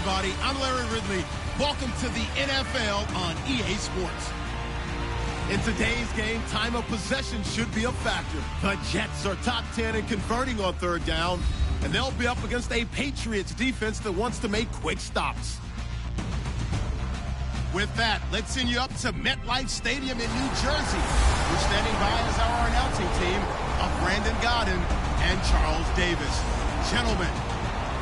everybody. I'm Larry Ridley. Welcome to the NFL on EA Sports. In today's game, time of possession should be a factor. The Jets are top 10 in converting on third down, and they'll be up against a Patriots defense that wants to make quick stops. With that, let's send you up to MetLife Stadium in New Jersey. We're standing by as our announcing team of Brandon Godden and Charles Davis. Gentlemen.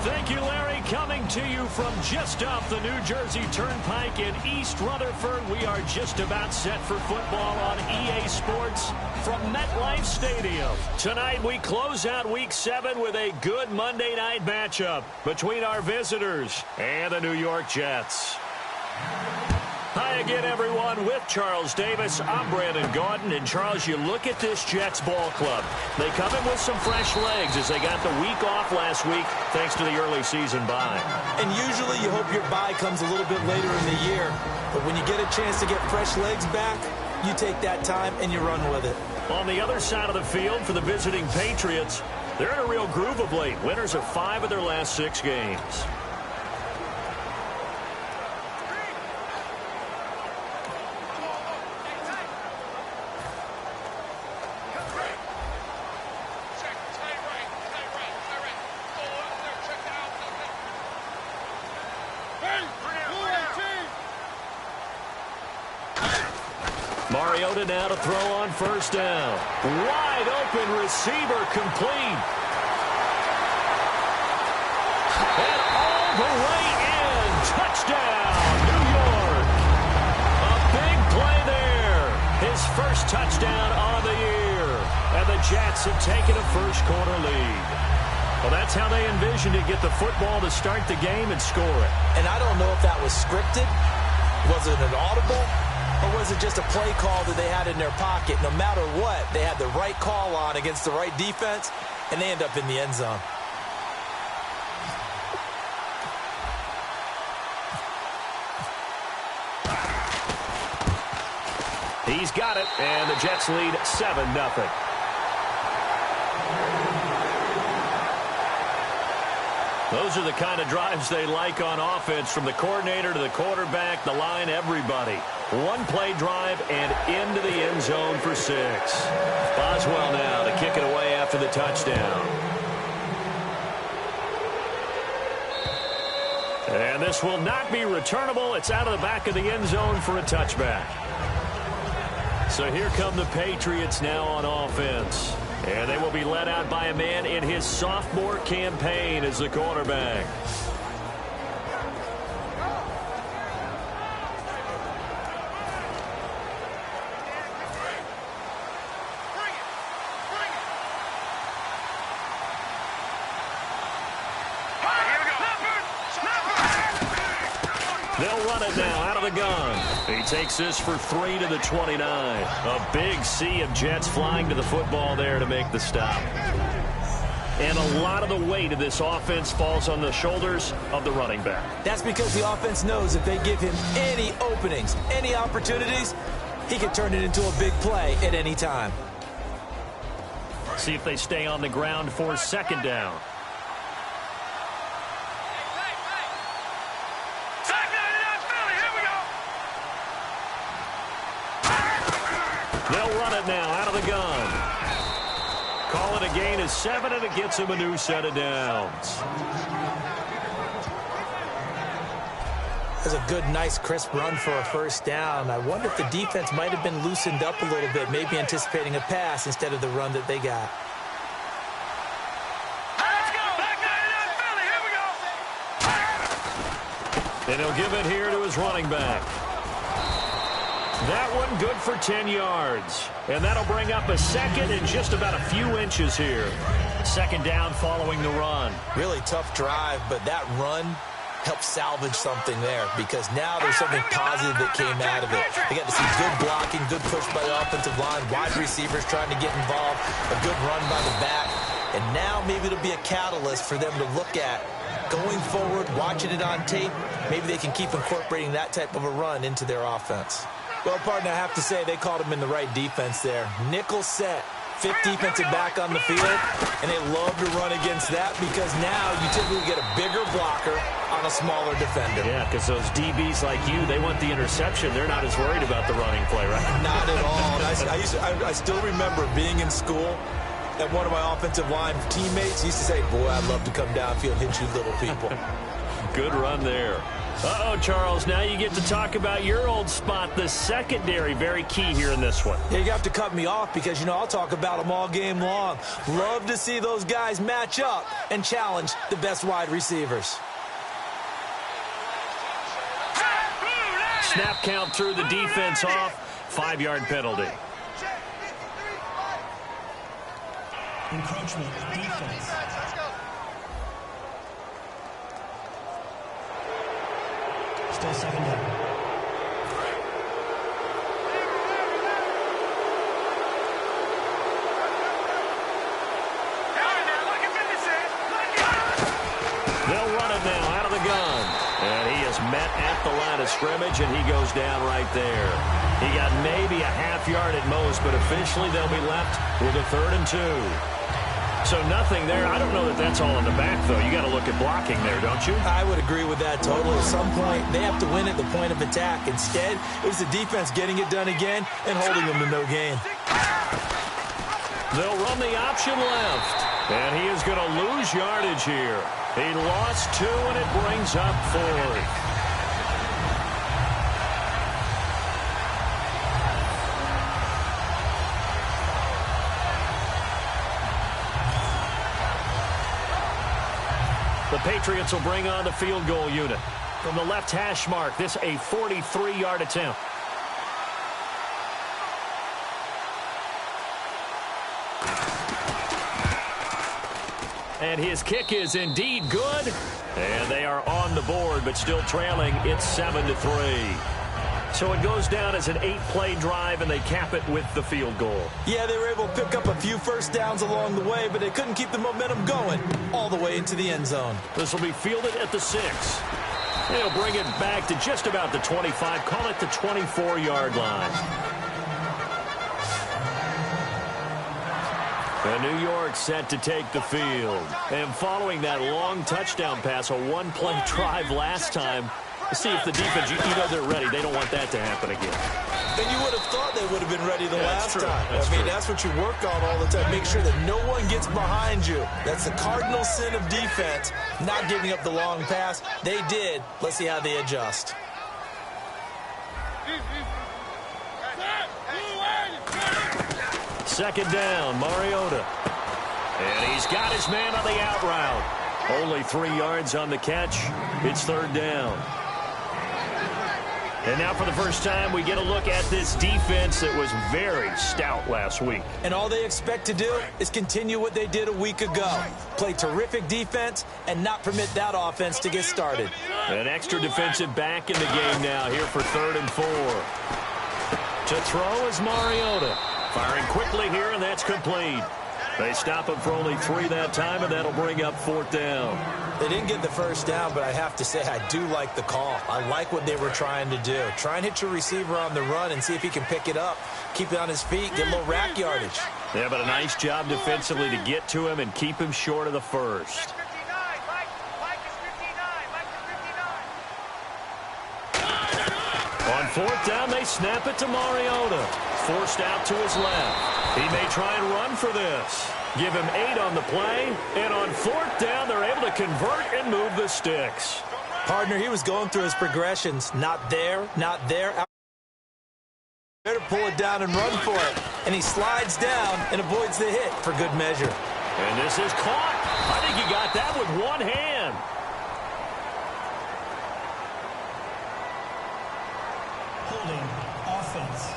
Thank you, Larry. Coming to you from just off the New Jersey Turnpike in East Rutherford. We are just about set for football on EA Sports from MetLife Stadium. Tonight, we close out Week 7 with a good Monday night matchup between our visitors and the New York Jets. Hi again, everyone. With Charles Davis, I'm Brandon Gaudin. And, Charles, you look at this Jets ball club. They come in with some fresh legs as they got the week off last week thanks to the early season bye. And usually you hope your bye comes a little bit later in the year. But when you get a chance to get fresh legs back, you take that time and you run with it. On the other side of the field for the visiting Patriots, they're in a real groove of late. Winners of 5 of their last 6 games. Mariota now to throw on first down. Wide open receiver complete. And all the way in. Touchdown, New York. A big play there. His first touchdown on the year. And the Jets have taken a first-quarter lead. Well, that's how they envisioned to get the football to start the game and score it. And I don't know if that was scripted. Was it an audible? Or was it just a play call that they had in their pocket? No matter what, they had the right call on against the right defense, and they end up in the end zone. He's got it, and the Jets lead 7-0. Those are the kind of drives they like on offense, from the coordinator to the quarterback, the line, everybody. One-play drive and into the end zone for 6. Boswell now to kick it away after the touchdown. And this will not be returnable. It's out of the back of the end zone for a touchback. So here come the Patriots now on offense. And they will be led out by a man in his sophomore campaign as the quarterback. They'll run it now out of the gun. He takes this for 3 to the 29. A big sea of Jets flying to the football there to make the stop. And a lot of the weight of this offense falls on the shoulders of the running back. That's because the offense knows if they give him any openings, any opportunities, he can turn it into a big play at any time. See if they stay on the ground for second down. They'll run it now out of the gun. Call it a gain of 7, and it gets him a new set of downs. That's a good, nice, crisp run for a first down. I wonder if the defense might have been loosened up a little bit, maybe anticipating a pass instead of the run that they got. And he'll give it here to his running back. That one good for 10 yards. And that'll bring up a second and just about a few inches here. Second down following the run. Really tough drive, but that run helped salvage something there, because now there's something positive that came out of it. They got to see good blocking, good push by the offensive line, wide receivers trying to get involved, a good run by the back. And now maybe it'll be a catalyst for them to look at going forward, watching it on tape. Maybe they can keep incorporating that type of a run into their offense. Well, partner, I have to say they called him in the right defense there. Nickel set, 5th defensive back on the field, and they love to run against that because now you typically get a bigger blocker on a a smaller defender. Yeah, because those DBs like you, they want the interception. They're not as worried about the running play, right? Not at all. And I still remember being in school, and one of my offensive line teammates used to say, boy, I'd love to come downfield and hit you little people. Good run there. Uh-oh, Charles, now you get to talk about your old spot, the secondary. Very key here in this one. Yeah, you have to cut me off because, I'll talk about them all game long. Love to see those guys match up and challenge the best wide receivers. Snap count through the defense off. 5-yard penalty. Encroachment, defense. Still second down. They'll run it now out of the gun. And he is met at the line of scrimmage, and he goes down right there. He got maybe a half yard at most, but officially they'll be left with a 3rd and 2. So nothing there. I don't know that that's all in the back, though. You got to look at blocking there, don't you? I would agree with that totally. At some point, they have to win at the point of attack. Instead, it was the defense getting it done again and holding them to no gain. They'll run the option left. And he is going to lose yardage here. He lost 2, and it brings up 4th. The Patriots will bring on the field goal unit. From the left hash mark, this a 43-yard attempt. And his kick is indeed good. And they are on the board, but still trailing. It's 7-3. So it goes down as an 8-play drive, and they cap it with the field goal. Yeah, they were able to pick up a few first downs along the way, but they couldn't keep the momentum going all the way into the end zone. This will be fielded at the 6. They'll bring it back to just about the 25. Call it the 24-yard line. And New York set to take the field. And following that long touchdown pass, a 1-play drive last time, see if the defense, they're ready. They don't want that to happen again. And you would have thought they would have been ready the last time. That's what you work on all the time. Make sure that no one gets behind you. That's the cardinal sin of defense, not giving up the long pass. They did. Let's see how they adjust. Second down, Mariota. And he's got his man on the out route. Only 3 yards on the catch. It's 3rd down. And now for the first time, we get a look at this defense that was very stout last week. And all they expect to do is continue what they did a week ago. Play terrific defense and not permit that offense to get started. An extra defensive back in the game now here for 3rd and 4. To throw is Mariota. Firing quickly here, and that's complete. They stop him for only 3 that time, and that'll bring up 4th down. They didn't get the first down, but I have to say I do like the call. I like what they were trying to do. Try and hit your receiver on the run and see if he can pick it up. Keep it on his feet, get a little rack yardage. Yeah, but a nice job defensively to get to him and keep him short of the first. On 4th down, they snap it to Mariota. Forced out to his left. He may try and run for this. Give him 8 on the play. And on 4th down, they're able to convert and move the sticks. Partner, he was going through his progressions. Not there, not there. Better pull it down and run for it. And he slides down and avoids the hit for good measure. And this is caught. I think he got that with one hand. Holding offense.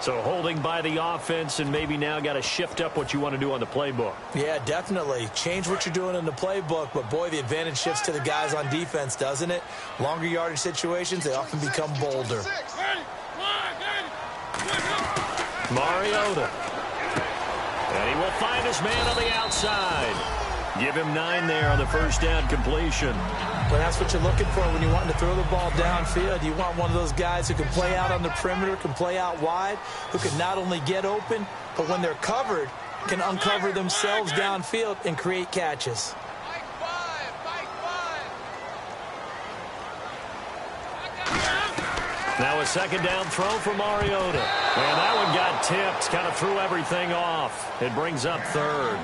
So holding by the offense, and maybe now got to shift up what you want to do on the playbook. Yeah, definitely. Change what you're doing in the playbook, but boy, the advantage shifts to the guys on defense, doesn't it? Longer yardage situations, they often become bolder. Mariota. And he will find his man on the outside. Give him 9 there on the first down completion. But that's what you're looking for when you want to throw the ball downfield. You want one of those guys who can play out on the perimeter, can play out wide, who can not only get open, but when they're covered, can uncover themselves downfield and create catches. Now a second down throw for Mariota. And that one got tipped, kind of threw everything off. It brings up third.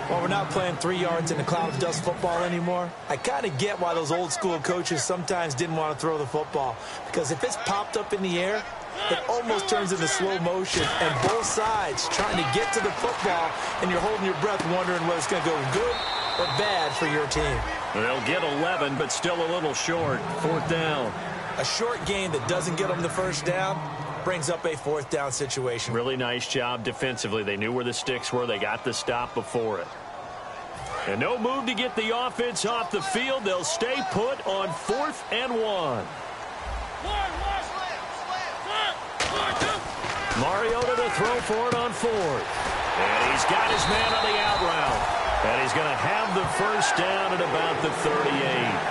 Well, we're not playing 3 yards in a cloud of dust football anymore. I kind of get why those old school coaches sometimes didn't want to throw the football. Because if it's popped up in the air, it almost turns into slow motion. And both sides trying to get to the football, and you're holding your breath wondering whether it's going to go good or bad for your team. They'll get 11, but still a little short. Fourth down. A short gain that doesn't get them the first down brings up a fourth down situation. Really nice job defensively. They knew where the sticks were. They got the stop before it. And no move to get the offense off the field. They'll stay put on 4th and 1. Mariota to throw for it on 4th. And he's got his man on the out route. And he's going to have the first down at about the 38.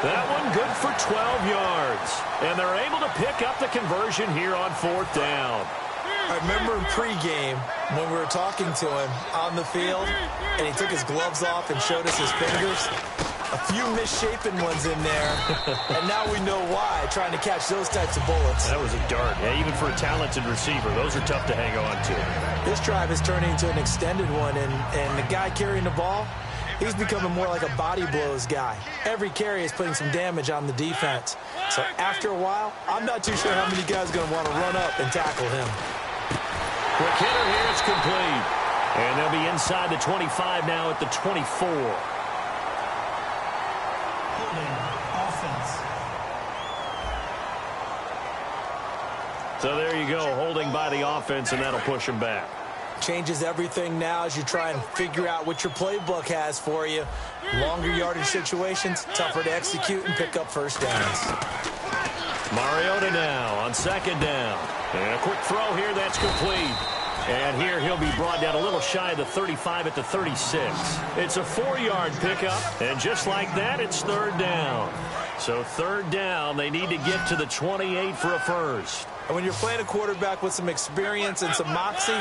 That one good for 12 yards. And they're able to pick up the conversion here on 4th down. I remember in pregame when we were talking to him on the field, and he took his gloves off and showed us his fingers. A few misshapen ones in there, and now we know why, trying to catch those types of bullets. That was a dart. Yeah, even for a talented receiver, those are tough to hang on to. This drive is turning into an extended one, and the guy carrying the ball, he's becoming more like a body blows guy. Every carry is putting some damage on the defense. So after a while, I'm not too sure how many guys are going to want to run up and tackle him. Quick hitter here, it's complete. And they'll be inside the 25 now at the 24. Offense. So there you go, holding by the offense, and that'll push him back. Changes everything now as you try and figure out what your playbook has for you. Longer yardage situations, tougher to execute and pick up first downs. Mariota now on 2nd down. And a quick throw here, that's complete. And here he'll be brought down a little shy of the 35 at the 36. It's a 4-yard pickup, and just like that, it's 3rd down. So 3rd down, they need to get to the 28 for a first. And when you're playing a quarterback with some experience and some moxie,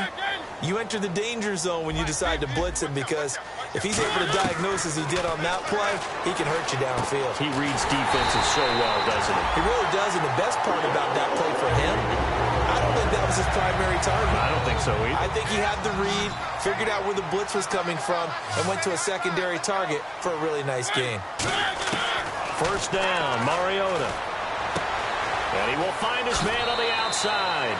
you enter the danger zone when you decide to blitz him, because if he's able to diagnose as he did on that play, he can hurt you downfield. He reads defenses so well, doesn't he? He really does, and the best part about that play for him, I don't think that was his primary target. I don't think so either. I think he had the read, figured out where the blitz was coming from, and went to a secondary target for a really nice gain. First down, Mariota. And he will find his man on the outside.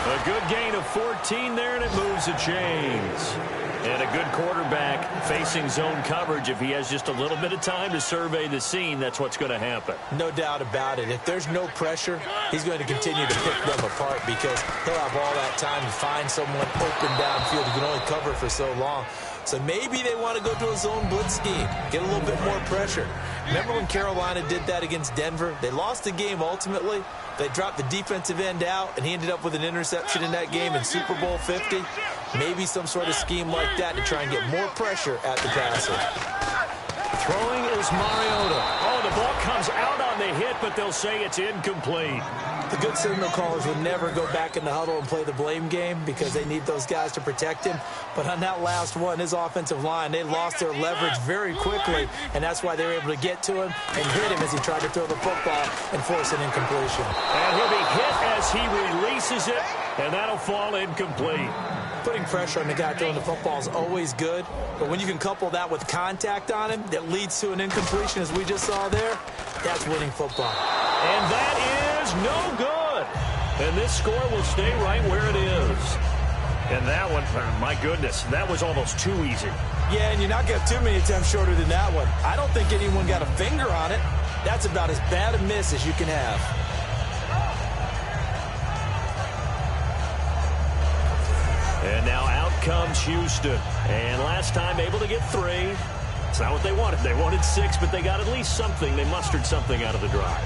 A good gain of 14 there, and it moves the chains. And a good quarterback facing zone coverage. If he has just a little bit of time to survey the scene, that's what's going to happen. No doubt about it. If there's no pressure, he's going to continue to pick them apart, because he'll have all that time to find someone open downfield. He can only cover for so long. So maybe they want to go to a zone blitz scheme, get a little bit more pressure. Remember when Carolina did that against Denver? They lost the game ultimately. They dropped the defensive end out, and he ended up with an interception in that game in Super Bowl 50. Maybe some sort of scheme like that to try and get more pressure at the passer. Throwing is Mariota. Oh, the ball comes out on the hit, but they'll say it's incomplete. The good signal callers would never go back in the huddle and play the blame game, because they need those guys to protect him. But on that last one, his offensive line, they lost their leverage very quickly, and that's why they were able to get to him and hit him as he tried to throw the football and force an incompletion. And he'll be hit as he releases it, and that'll fall incomplete. Putting pressure on the guy throwing the football is always good, but when you can couple that with contact on him that leads to an incompletion, as we just saw there, that's winning football. And that is no good. And this score will stay right where it is. And that one, my goodness, that was almost too easy. Yeah, and you're not going to have too many attempts shorter than that one. I don't think anyone got a finger on it. That's about as bad a miss as you can have. And now out comes Houston. And last time able to get 3. It's not what they wanted. They wanted 6, but they got at least something. They mustered something out of the drive.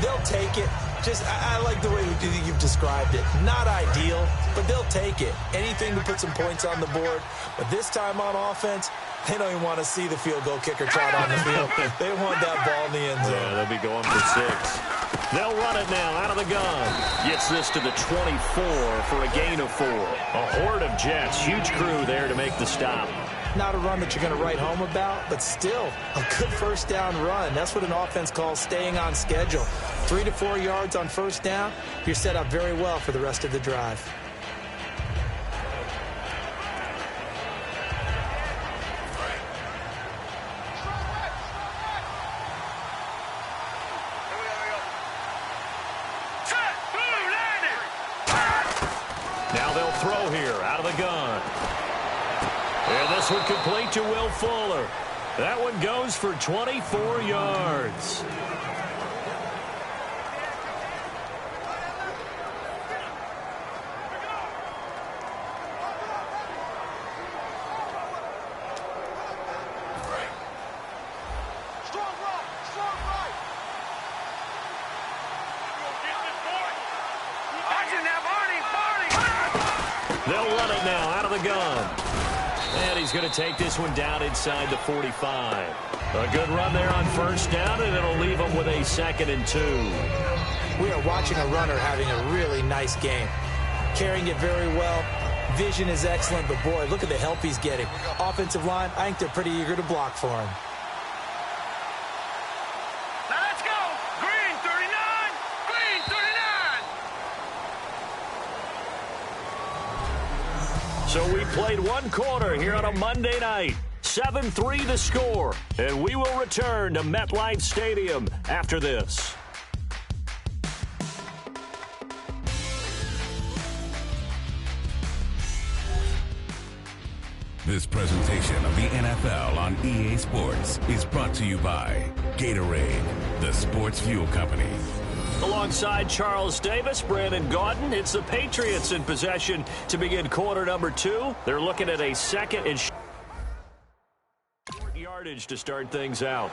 They'll take it. I like the way you've described it. Not ideal, but they'll take it. Anything to put some points on the board. But this time on offense, they don't even want to see the field goal kicker trot on the field. They want that ball in the end zone. Yeah, they'll be going for 6. They'll run it now out of the gun. Gets this to the 24 for a gain of 4. A horde of Jets. Huge crew there to make the stop. Not a run that you're going to write home about, but still a good first down run. That's what an offense calls staying on schedule. 3 to 4 yards on first down. You're set up very well for the rest of the drive. Now they'll throw here out of the gun. And this one complete to Will Fuller. That one goes for 24 yards. They'll run it now out of the gun. And he's going to take this one down inside the 45. A good run there on first down, and it'll leave him with a 2nd and 2. We are watching a runner having a really nice game. Carrying it very well. Vision is excellent, but boy, look at the help he's getting. Offensive line, I think they're pretty eager to block for him. Now let's go. Green 39. Green 39. So we played one quarter here on a Monday night. 7-3 the score. And we will return to MetLife Stadium after this. This presentation of the NFL on EA Sports is brought to you by Gatorade, the sports fuel company. Alongside Charles Davis, Brandon Gaudin, it's the Patriots in possession to begin quarter number 2. They're looking at a 2nd and short yardage to start things out.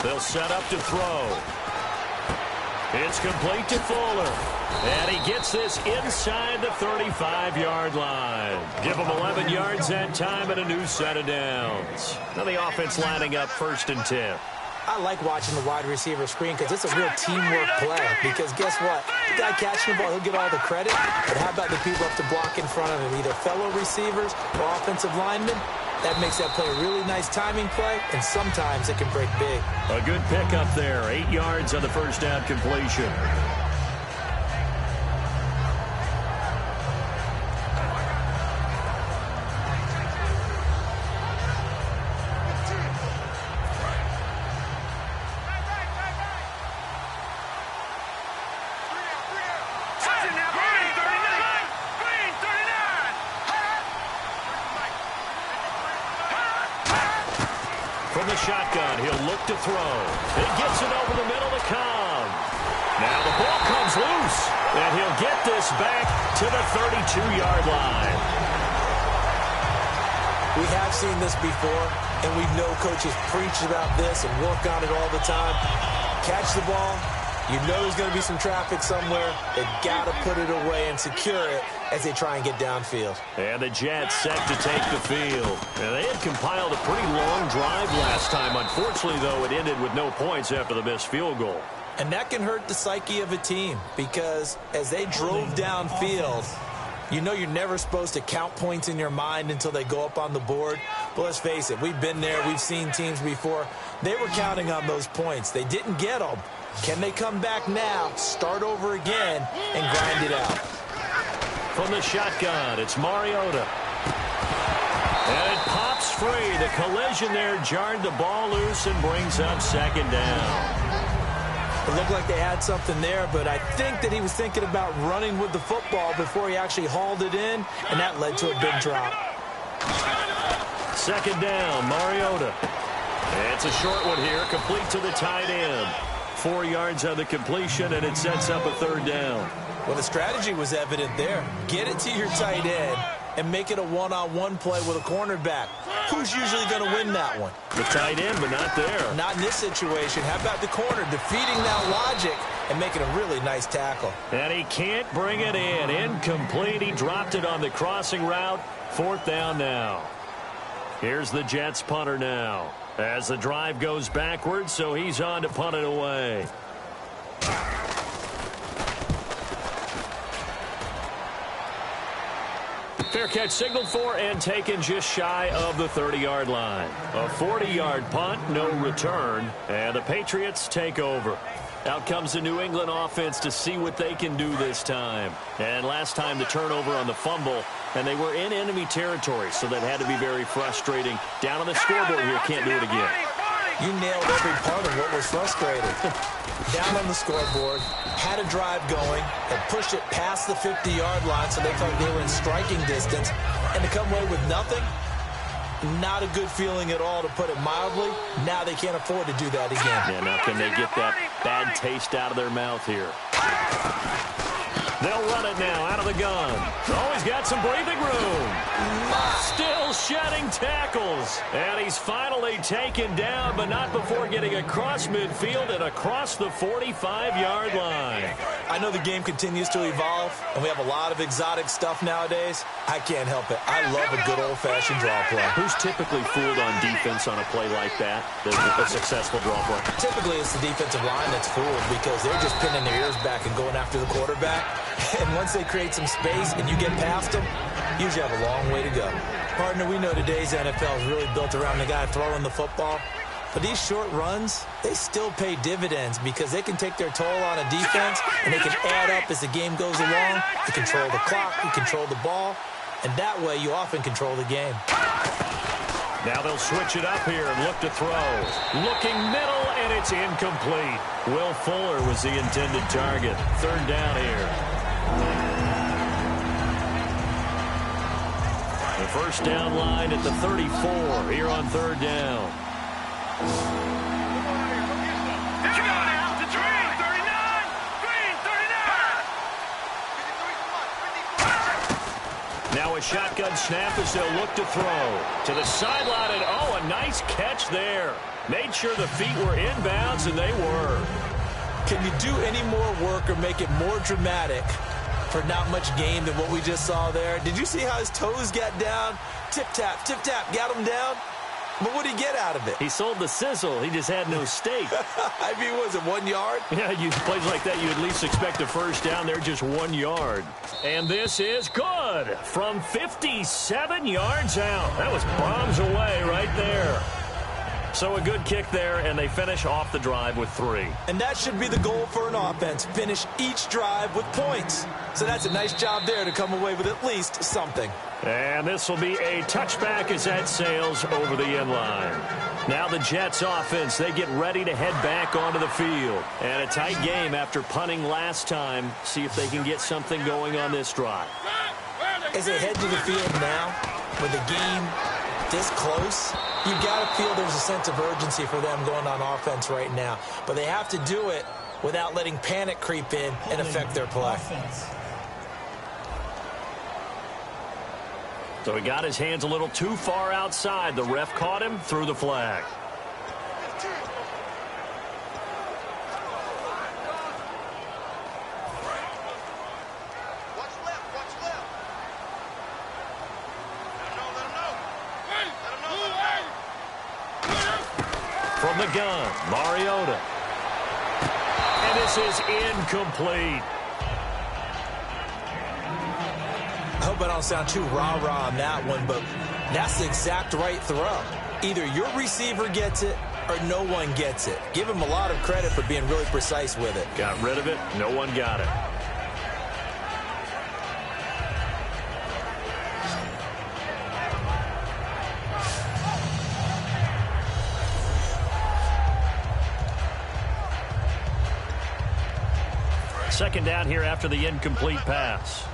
They'll set up to throw. It's complete to Fuller. And he gets this inside the 35-yard line. Give him 11 yards that time and a new set of downs. Now the offense lining up 1st and 10. I like watching the wide receiver screen because it's a real teamwork play. Because guess what? The guy catching the ball, he'll get all the credit. But how about the people up to block in front of him? Either fellow receivers or offensive linemen. That makes that play a really nice timing play, and sometimes it can break big. A good pickup there. 8 yards on the first down completion. From the shotgun, he'll look to throw. He gets it over the middle to Cobb. Now the ball comes loose, and he'll get this back to the 32-yard line. We have seen this before, and we know coaches preach about this and work on it all the time. Catch the ball. You know there's going to be some traffic somewhere. They've got to put it away and secure it as they try and get downfield. And the Jets set to take the field. And they had compiled a pretty long drive last time. Unfortunately, though, it ended with no points after the missed field goal. And that can hurt the psyche of a team because as they drove downfield, you know you're never supposed to count points in your mind until they go up on the board. But let's face it, we've been there. We've seen teams before. They were counting on those points. They didn't get them. Can they come back now, start over again, and grind it out? From the shotgun, it's Mariota. And it pops free. The collision there jarred the ball loose and brings up 2nd down. It looked like they had something there, but I think that he was thinking about running with the football before he actually hauled it in, and that led to a big drop. 2nd down, Mariota. It's a short one here, complete to the tight end. 4 yards on the completion, and it sets up a 3rd down. Well, the strategy was evident there. Get it to your tight end, and make it a one-on-one play with a cornerback. Who's usually going to win that one? The tight end, but not there. Not in this situation. How about the corner defeating that logic and making a really nice tackle? And he can't bring it in. Incomplete. He dropped it on the crossing route. 4th down now. Here's the Jets punter now. As the drive goes backwards, so he's on to punt it away. Fair catch signaled for and taken just shy of the 30-yard line. A 40-yard punt, no return, and the Patriots take over. Out comes the New England offense to see what they can do this time. And last time the turnover on the fumble, and they were in enemy territory, so that had to be very frustrating. Down on the scoreboard here, can't do it again. You nailed every part of what was frustrating. Down on the scoreboard, had a drive going, had pushed it past the 50-yard line so they felt they were in striking distance, and to come away with nothing, not a good feeling at all, to put it mildly. Now they can't afford to do that again. Yeah, now can they get that bad taste out of their mouth here? They'll run it now out of the gun. Oh, he's got some breathing room. Still shedding tackles. And he's finally taken down, but not before getting across midfield and across the 45-yard line. I know the game continues to evolve, and we have a lot of exotic stuff nowadays. I can't help it. I love a good old-fashioned draw play. Who's typically fooled on defense on a play like that? A successful draw play. Typically, it's the defensive line that's fooled because they're just pinning their ears back and going after the quarterback. And once they create some space and you get past them, you usually have a long way to go. Partner, we know today's NFL is really built around the guy throwing the football. But these short runs, they still pay dividends because they can take their toll on a defense and they can add up as the game goes along. You control the clock, you control the ball, and that way you often control the game. Now they'll switch it up here and look to throw. Looking middle, and it's incomplete. Will Fuller was the intended target. 3rd down here. The first down line at the 34 here on 3rd down. Now a shotgun snap as they'll look to throw. To the sideline, and oh, a nice catch there. Made sure the feet were inbounds, and they were. Can you do any more work or make it more dramatic for not much gain than what we just saw there? Did you see how his toes got down? Tip-tap, got him down. But what did he get out of it? He sold the sizzle. He just had no steak. I mean, was it 1 yard? Yeah, you plays like that, you at least expect a first down. They're just 1 yard. And this is good from 57 yards out. That was bombs away right there. So a good kick there, and they finish off the drive with 3. And that should be the goal for an offense. Finish each drive with points. So that's a nice job there to come away with at least something. And this will be a touchback as that sails over the end line. Now the Jets offense, they get ready to head back onto the field. And a tight game after punting last time. See if they can get something going on this drive. As they head to the field now, with the game this close, you got to feel there's a sense of urgency for them going on offense right now. But they have to do it without letting panic creep in and affect their play. So he got his hands a little too far outside. The ref caught him, threw the flag. From the gun, Mariota. And this is incomplete. I hope I don't sound too rah-rah on that one, but that's the exact right throw. Either your receiver gets it or no one gets it. Give him a lot of credit for being really precise with it. Got rid of it. No one got it. Second down here after the incomplete pass.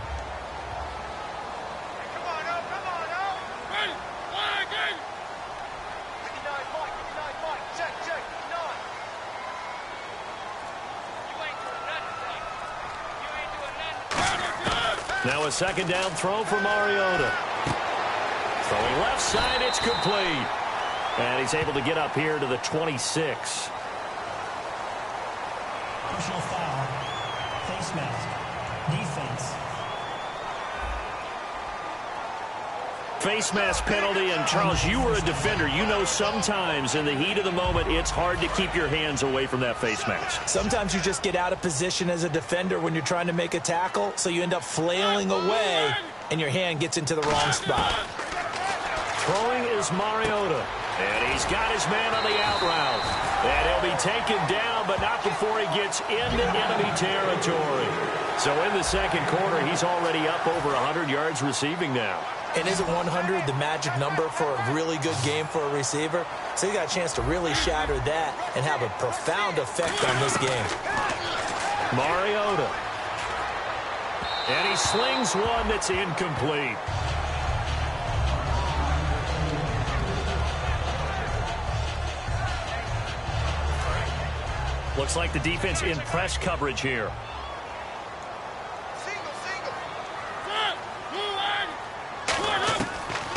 Now a second down throw for Mariota. Throwing left side, it's complete. And he's able to get up here to the 26. Personal foul. Face mask. Defense. Face mask penalty, and Charles, you were a defender. You know sometimes in the heat of the moment, it's hard to keep your hands away from that face mask. Sometimes you just get out of position as a defender when you're trying to make a tackle, so you end up flailing away, and your hand gets into the wrong spot. Throwing is Mariota, and he's got his man on the out route. And he'll be taken down, but not before he gets into enemy territory. So in the second quarter, he's already up over 100 yards receiving now. And isn't 100 the magic number for a really good game for a receiver? So he got a chance to really shatter that and have a profound effect on this game. Mariota. And he slings one that's incomplete. Looks like the defense in press coverage here.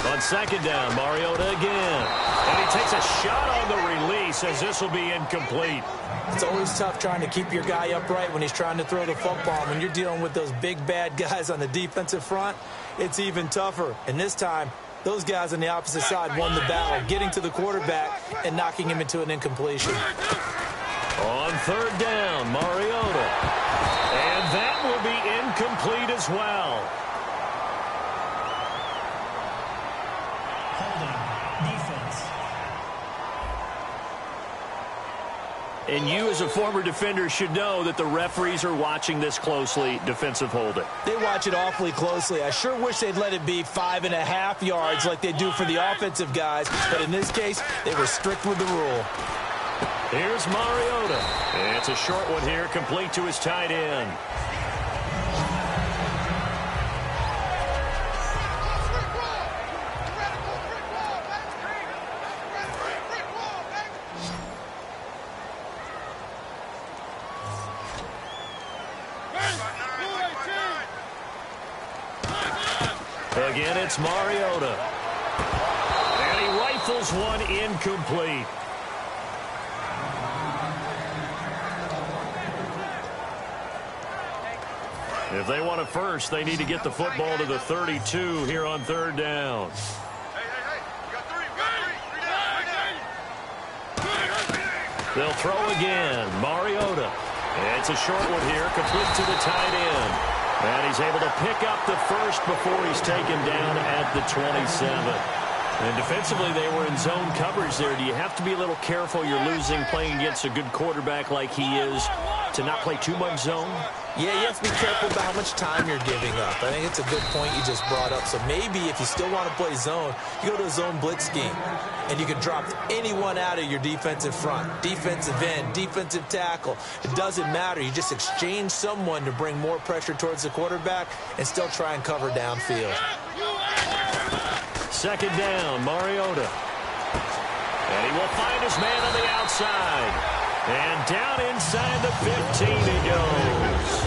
On second down, Mariota again. And he takes a shot on the release as this will be incomplete. It's always tough trying to keep your guy upright when he's trying to throw the football. When you're dealing with those big, bad guys on the defensive front, it's even tougher. And this time, those guys on the opposite side won the battle, getting to the quarterback and knocking him into an incompletion. On third down, Mariota. And that will be incomplete as well. And you as a former defender should know that the referees are watching this closely, defensive holding. They watch it awfully closely. I sure wish they'd let it be 5.5 yards like they do for the offensive guys. But in this case, they were strict with the rule. Here's Mariota. It's a short one here, complete to his tight end. Again, it's Mariota. And he rifles one incomplete. If they want it first, they need to get the football to the 32 here on third down. They'll throw again. Mariota. It's a short one here, complete to the tight end. And he's able to pick up the first before he's taken down at the 27. And defensively, they were in zone coverage there. Do you have to be a little careful? You're losing playing against a good quarterback like he is to not play too much zone? Yeah, you have to be careful about how much time you're giving up. I think it's a good point you just brought up. So maybe if you still want to play zone, you go to a zone blitz scheme. And you can drop anyone out of your defensive front. Defensive end, defensive tackle. It doesn't matter. You just exchange someone to bring more pressure towards the quarterback and still try and cover downfield. Second down, Mariota. And he will find his man on the outside. And down inside the 15 he goes.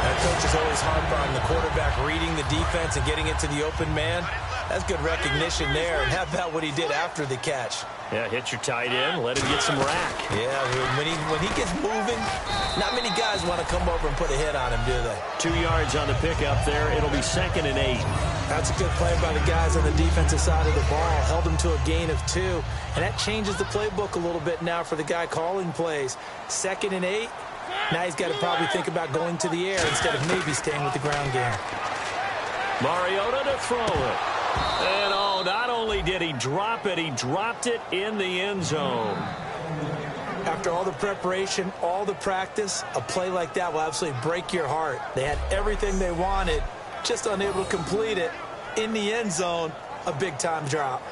That coach is always harp on the quarterback reading the defense and getting it to the open man. That's good recognition there. And how about what he did after the catch? Yeah, hit your tight end, let him get some rack. Yeah, when he gets moving, not many guys want to come over and put a hit on him, do they? 2 yards on the pickup there. It'll be 2nd and 8. That's a good play by the guys on the defensive side of the ball. Held him to a gain of 2. And that changes the playbook a little bit now for the guy calling plays. 2nd and 8. Now he's got to probably think about going to the air instead of maybe staying with the ground game. Mariota to throw it. And oh, not only did he drop it, he dropped it in the end zone. After all the preparation, all the practice, a play like that will absolutely break your heart. They had everything they wanted, just unable to complete it. In the end zone, a big-time drop.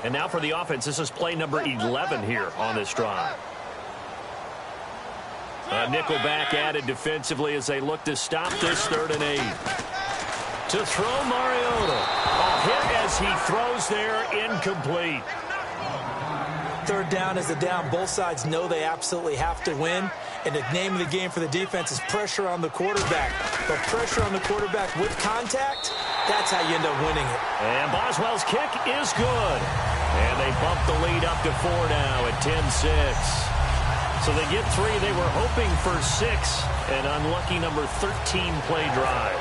And now for the offense, this is play number 11 here on this drive. Nickelback added defensively as they look to stop this 3rd and 8. To throw Mariota. A hit as he throws there, incomplete. third down is the down both sides know they absolutely have to win. And the name of the game for the defense is pressure on the quarterback. But pressure on the quarterback with contact, that's how you end up winning it. And Boswell's kick is good. And they bump the lead up to 4 now at 10-6. So they get 3. They were hoping for 6. An unlucky number 13 play drive.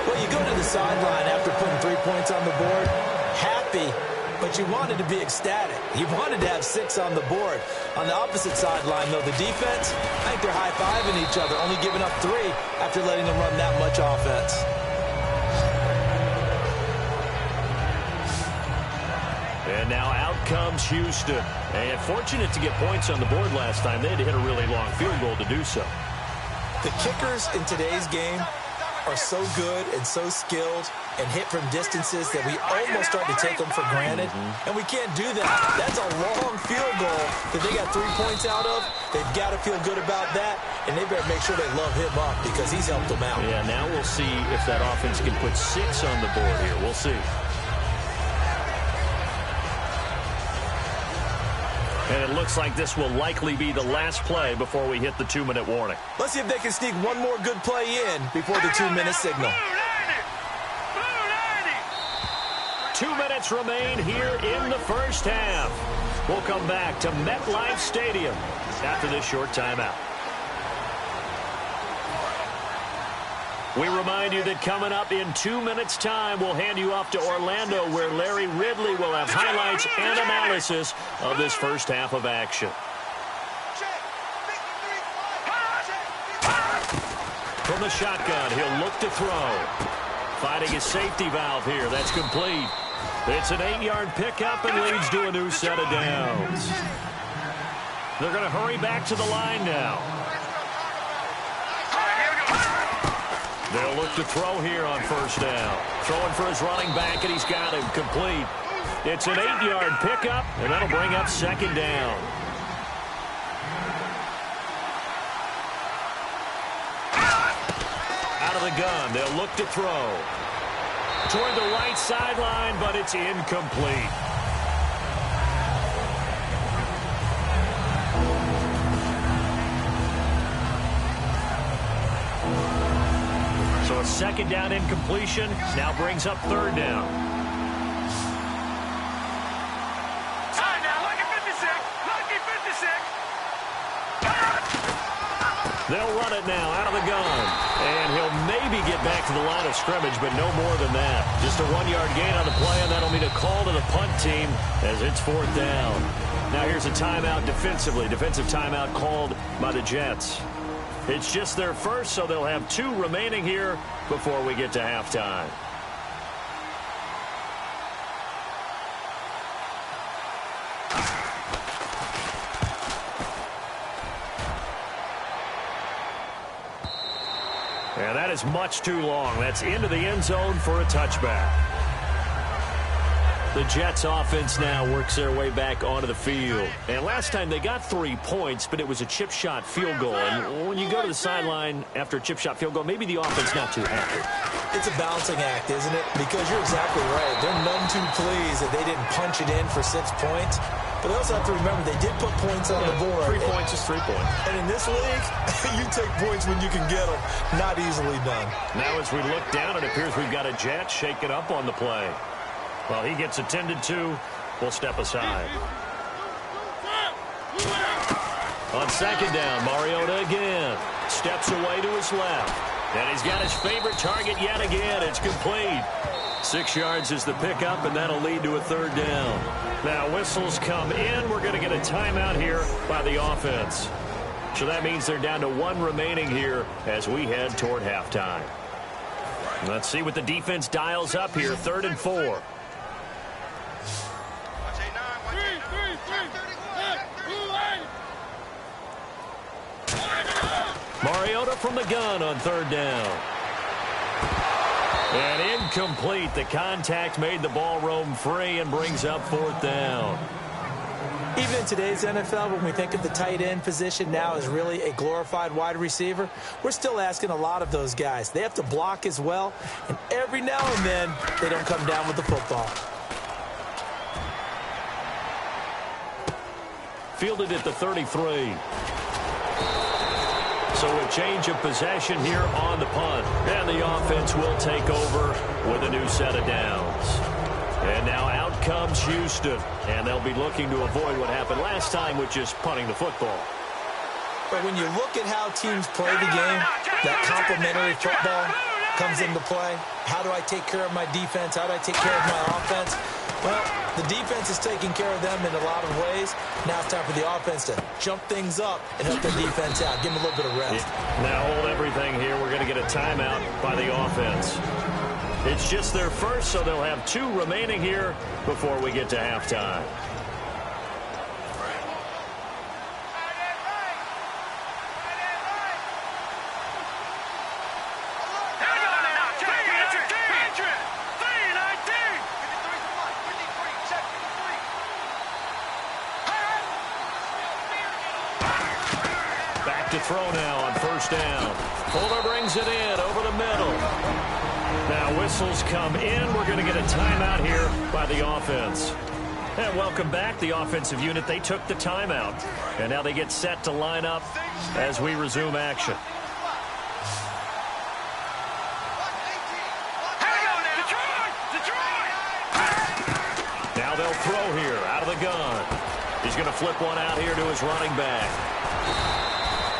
Well, you go to the sideline after putting 3 points on the board, happy, but you wanted to be ecstatic. You wanted to have 6 on the board. On the opposite sideline, though, the defense, I think they're high-fiving each other, only giving up 3 after letting them run that much offense. And now out comes Houston. And fortunate to get points on the board last time. They had to hit a really long field goal to do so. The kickers in today's game are so good and so skilled and hit from distances that we almost start to take them for granted. And we can't do that. That's a long field goal that they got 3 points out of. They've got to feel good about that, and they better make sure they love him up because he's helped them out. Yeah, now we'll see if that offense can put 6 on the board here. We'll see. And it looks like this will likely be the last play before we hit the 2-minute warning. Let's see if they can sneak one more good play in before the 2-minute signal. 2 minutes remain here in the first half. We'll come back to MetLife Stadium after this short timeout. We remind you that coming up in 2 minutes' time, we'll hand you off to Orlando, where Larry Ridley will have highlights and analysis of this first half of action. From the shotgun, he'll look to throw. Finding his safety valve here. That's complete. It's an 8-yard pickup and leads to a new set of downs. They're going to hurry back to the line now. They'll look to throw here on first down. Throwing for his running back, and he's got him complete. It's an 8-yard pickup, and that'll bring up second down. Out of the gun, they'll look to throw. Toward the right sideline, but it's incomplete. So a second down incompletion now brings up third down. They'll run it now out of the gun. And he'll maybe get back to the line of scrimmage, but no more than that. Just a 1-yard gain on the play, and that'll mean a call to the punt team as it's fourth down. Now here's a timeout defensively. Defensive timeout called by the Jets. It's just their first, so they'll have 2 remaining here before we get to halftime. And that is much too long. That's into the end zone for a touchback. The Jets offense now works their way back onto the field. And last time they got 3 points, but it was a chip shot field goal. And when you go to the sideline after a chip shot field goal, maybe the offense not too happy. It's a balancing act, isn't it? Because you're exactly right. They're none too pleased that they didn't punch it in for 6 points. But they also have to remember they did put points on the board. 3 points is 3 points. And in this league, you take points when you can get them. Not easily done. Now as we look down, it appears we've got a Jet shaking up on the play. Well, he gets attended to. We'll step aside. On second down, Mariota again. Steps away to his left. And he's got his favorite target yet again. It's complete. 6 yards is the pickup, and that'll lead to a third down. Now, whistles come in. We're going to get a timeout here by the offense. So that means they're down to 1 remaining here as we head toward halftime. Let's see what the defense dials up here. 3rd and 4. Mariota from the gun on 3rd down. And incomplete. The contact made the ball roam free and brings up 4th down. Even in today's NFL, when we think of the tight end position now as really a glorified wide receiver, we're still asking a lot of those guys. They have to block as well, and every now and then, they don't come down with the football. fielded at the 33. So a change of possession here on the punt. And the offense will take over with a new set of downs. And now out comes Houston. And they'll be looking to avoid what happened last time, which is punting the football. But when you look at how teams play the game, that complementary football comes into play. How do I take care of my defense? How do I take care of my offense? Well, the defense is taking care of them in a lot of ways. Now it's time for the offense to jump things up and help the defense out. Give them a little bit of rest. Now hold everything here. We're going to get a timeout by the offense. It's just their first, so they'll have 2 remaining here before we get to halftime. To throw now on first down. Fuller brings it in over the middle. Now whistles come in. We're going to get a timeout here by the offense. And welcome back, the offensive unit. They took the timeout. And now they get set to line up as we resume action. Now they'll throw here out of the gun. He's going to flip one out here to his running back.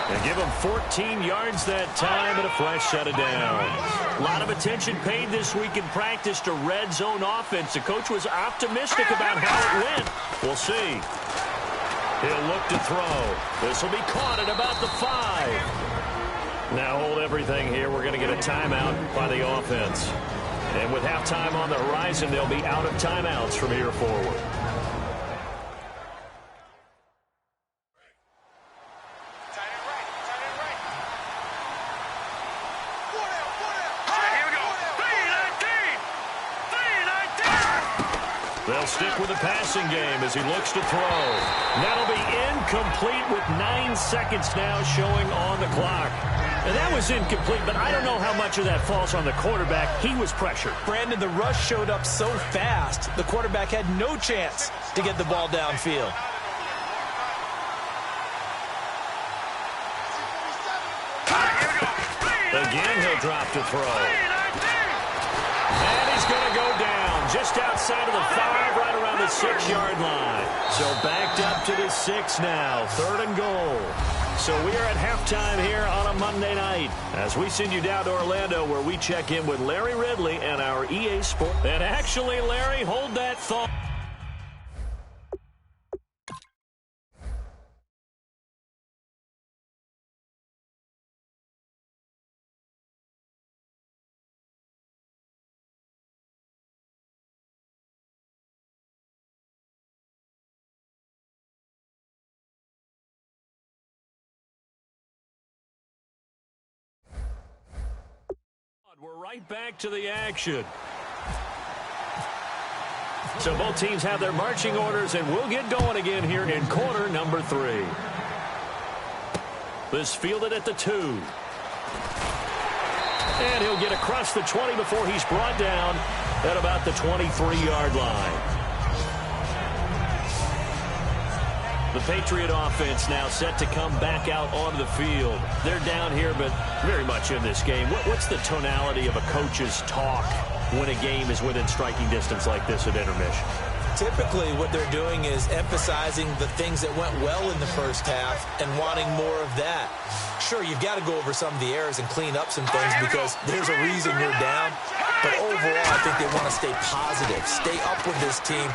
And give him 14 yards that time and a fresh set of downs. A lot of attention paid this week in practice to red zone offense. The coach was optimistic about how it went. We'll see. He'll look to throw. This will be caught at about the 5. Now hold everything here. We're going to get a timeout by the offense. And with halftime on the horizon, they'll be out of timeouts from here forward. They'll stick with the passing game as he looks to throw. That'll be incomplete with 9 seconds now showing on the clock. And that was incomplete, but I don't know how much of that falls on the quarterback. He was pressured. Brandon, the rush showed up so fast, the quarterback had no chance to get the ball downfield. Again, he'll drop to throw. And he's going to go down just outside of the 5, right around the 6-yard line. So backed up to the 6 now, 3rd and goal. So we are at halftime here on a Monday night as we send you down to Orlando where we check in with Larry Ridley and our EA Sports. And actually, Larry, hold that thought. We're right back to the action. So both teams have their marching orders, and we'll get going again here in quarter number 3. This fielded at the 2. And he'll get across the 20 before he's brought down at about the 23-yard line. The Patriot offense now set to come back out onto the field. They're down here, but very much in this game. What's the tonality of a coach's talk when a game is within striking distance like this at intermission? Typically, what they're doing is emphasizing the things that went well in the first half and wanting more of that. Sure, you've got to go over some of the errors and clean up some things because there's a reason you're down. But overall, I think they want to stay positive, stay up with this team.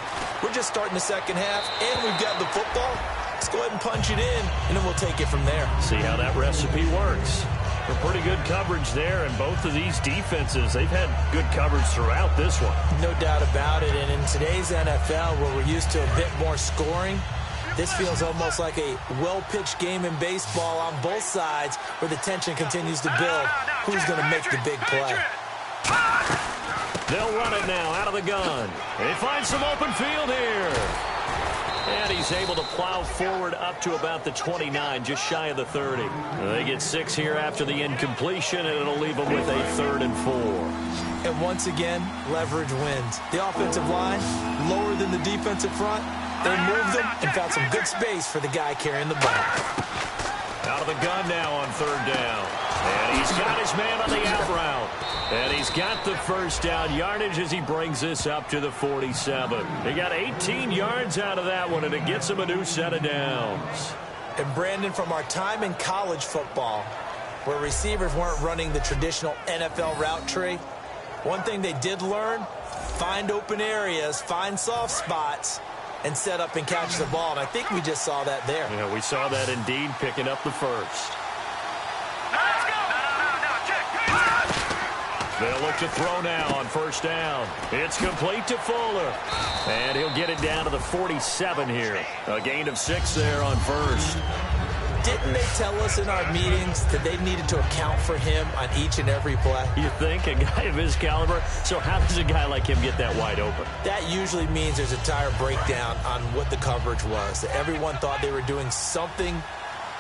We're just starting the second half, and we've got the football. Let's go ahead and punch it in, and then we'll take it from there. See how that recipe works. For pretty good coverage there, and both of these defenses, they've had good coverage throughout this one. No doubt about it, and in today's NFL, where we're used to a bit more scoring, this feels almost like a well-pitched game in baseball on both sides where the tension continues to build. Who's going to make the big play? They'll run it now out of the gun. They find some open field here. And he's able to plow forward up to about the 29, just shy of the 30. They get 6 here after the incompletion, and it'll leave them with a 3rd and 4. And once again, leverage wins. The offensive line, lower than the defensive front. They moved them and found some good space for the guy carrying the ball. Out of the gun now on 3rd down. And he's got his man on the out route. And he's got the first down yardage as he brings this up to the 47. He got 18 yards out of that one, and it gets him a new set of downs. And Brandon, from our time in college football, where receivers weren't running the traditional NFL route tree, one thing they did learn, find open areas, find soft spots, and set up and catch the ball. And I think we just saw that there. Yeah, we saw that indeed, picking up the first. They'll look to throw now on 1st down. It's complete to Fuller. And he'll get it down to the 47 here. A gain of 6 there on 1st. Didn't they tell us in our meetings that they needed to account for him on each and every play? You think? A guy of his caliber? So how does a guy like him get that wide open? That usually means there's a tire breakdown on what the coverage was. That everyone thought they were doing something,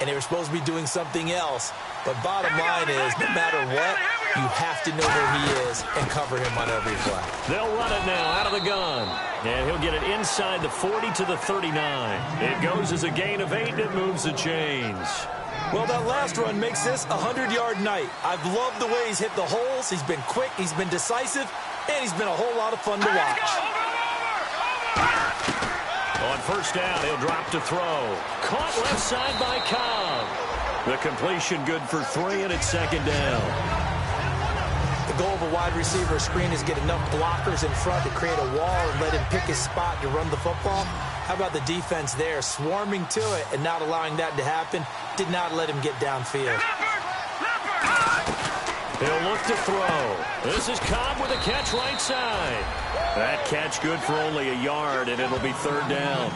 and they were supposed to be doing something else. But bottom line is, no matter what, you have to know where he is and cover him on every play. They'll run it now out of the gun. And he'll get it inside the 40 to the 39. It goes as a gain of 8, and it moves the chains. Well, that last run makes this a 100-yard night. I've loved the way he's hit the holes. He's been quick, he's been decisive, and he's been a whole lot of fun to watch. On 1st down, he'll drop to throw. Caught left side by Cobb. The completion good for 3, and it's 2nd down. The goal of a wide receiver screen is get enough blockers in front to create a wall and let him pick his spot to run the football. How about the defense there, swarming to it and not allowing that to happen? Did not let him get downfield. He'll look to throw. This is Cobb with a catch right side. That catch good for only a yard, and it'll be 3rd down.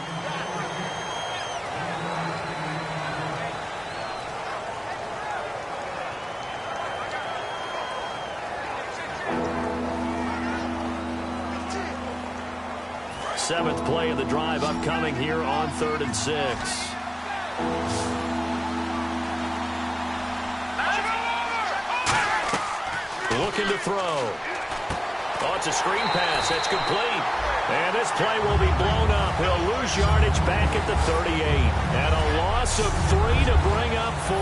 Seventh play of the drive upcoming here on 3rd and 6. Looking to throw. Oh, it's a screen pass. That's complete. And this play will be blown up. He'll lose yardage back at the 38. And a loss of 3 to bring up 4.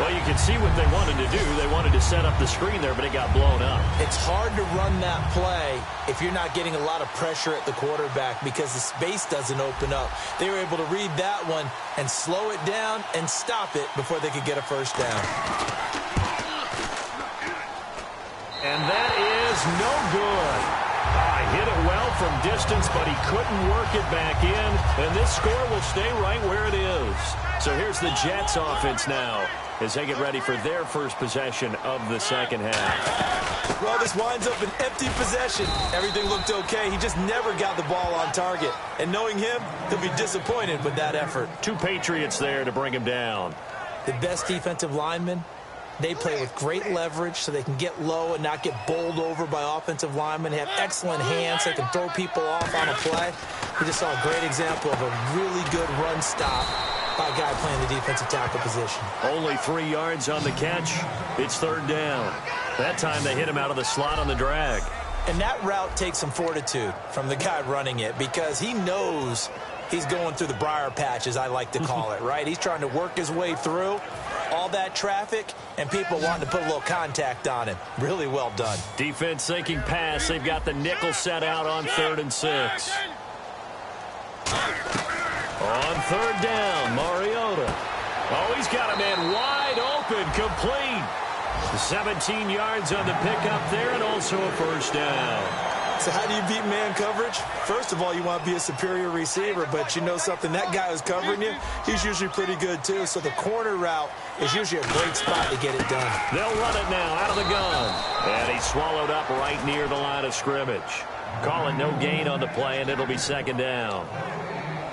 Well, you can see what they wanted to do. They wanted to set up the screen there, but it got blown up. It's hard to run that play if you're not getting a lot of pressure at the quarterback because the space doesn't open up. They were able to read that one and slow it down and stop it before they could get a first down. And that is no good. Hit it well from distance, but he couldn't work it back in. And this score will stay right where it is. So here's the Jets offense now as they get ready for their first possession of the 2nd half. Well, this winds up an empty possession. Everything looked okay. He just never got the ball on target. And knowing him, he'll be disappointed with that effort. 2 Patriots there to bring him down. The best defensive linemen, they play with great leverage so they can get low and not get bowled over by offensive linemen. They have excellent hands. They can throw people off on a play. We just saw a great example of a really good run stop by a guy playing the defensive tackle position. Only 3 yards on the catch. It's 3rd down. That time they hit him out of the slot on the drag. And that route takes some fortitude from the guy running it because he knows he's going through the briar patch, as I like to call it, right? He's trying to work his way through all that traffic and people wanting to put a little contact on him. Really well done. Defense thinking pass. They've got the nickel set out on 3rd and 6. On 3rd down, Mariota. Oh, he's got a man wide open, complete. 17 yards on the pickup there and also a first down. So how do you beat man coverage? First of all, you want to be a superior receiver, but you know something, that guy who's covering you, he's usually pretty good too. So the corner route is usually a great spot to get it done. They'll run it now out of the gun. And he's swallowed up right near the line of scrimmage. Call it no gain on the play, and it'll be 2nd down.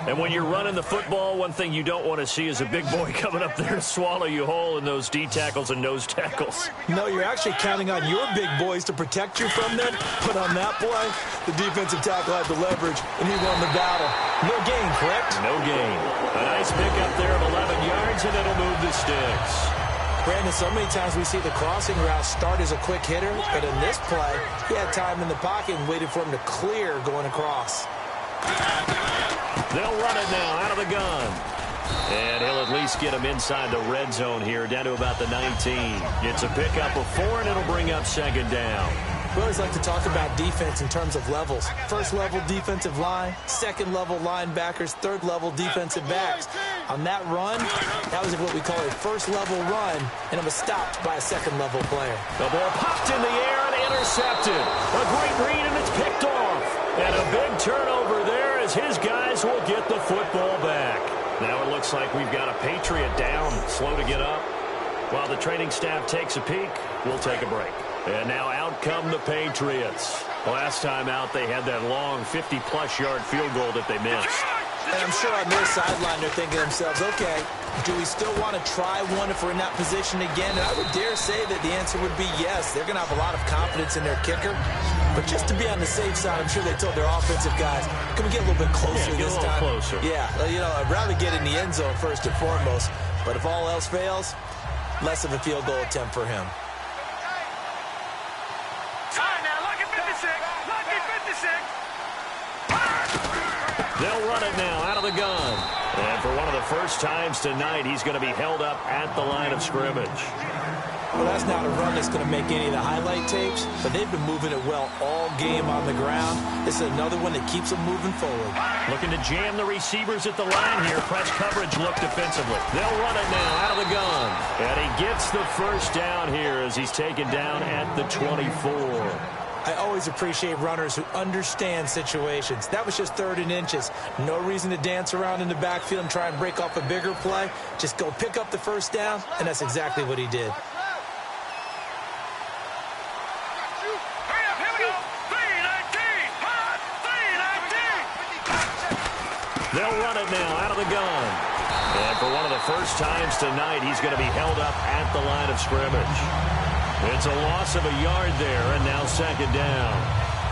And when you're running the football, one thing you don't want to see is a big boy coming up there to swallow you whole in those D tackles and nose tackles. No, you're actually counting on your big boys to protect you from them. But on that play, the defensive tackle had the leverage, and he won the battle. No gain, correct? No gain. A nice pickup there of 11 yards, and it'll move the sticks. Brandon, so many times we see the crossing route start as a quick hitter, but in this play, he had time in the pocket and waited for him to clear going across. They'll run it now out of the gun. And he'll at least get him inside the red zone here, down to about the 19. It's a pickup of 4, and it'll bring up second down. We always like to talk about defense in terms of levels. First level defensive line, second level linebackers, third level defensive backs. On that run, that was what we call a first level run, and it was stopped by a second level player. The ball popped in the air and intercepted. A great read, and it's picked off. And a big turnover there as his guys will get the football back. Now it looks like we've got a Patriot down, slow to get up. While the training staff takes a peek, we'll take a break. And now out come the Patriots. Last time out, they had that long 50-plus yard field goal that they missed. And I'm sure on their sideline they're thinking to themselves, okay, do we still want to try one if we're in that position again? And I would dare say that the answer would be yes. They're going to have a lot of confidence in their kicker. But just to be on the safe side, I'm sure they told their offensive guys, can we get a little bit closer this time? Closer. Yeah, you know, I'd rather get in the end zone first and foremost. But if all else fails, less of a field goal attempt for him. They'll run it now out of the gun. And for one of the first times tonight, he's going to be held up at the line of scrimmage. Well, that's not a run that's going to make any of the highlight tapes, but they've been moving it well all game on the ground. This is another one that keeps them moving forward. Looking to jam the receivers at the line here. Press coverage look defensively. They'll run it now out of the gun. And he gets the first down here as he's taken down at the 24. I always appreciate runners who understand situations. That was just 3rd and inches. No reason to dance around in the backfield and try and break off a bigger play. Just go pick up the first down, and that's exactly what he did. They'll run it now out of the gun. And for one of the first times tonight, he's going to be held up at the line of scrimmage. It's a loss of a yard there, and now second down.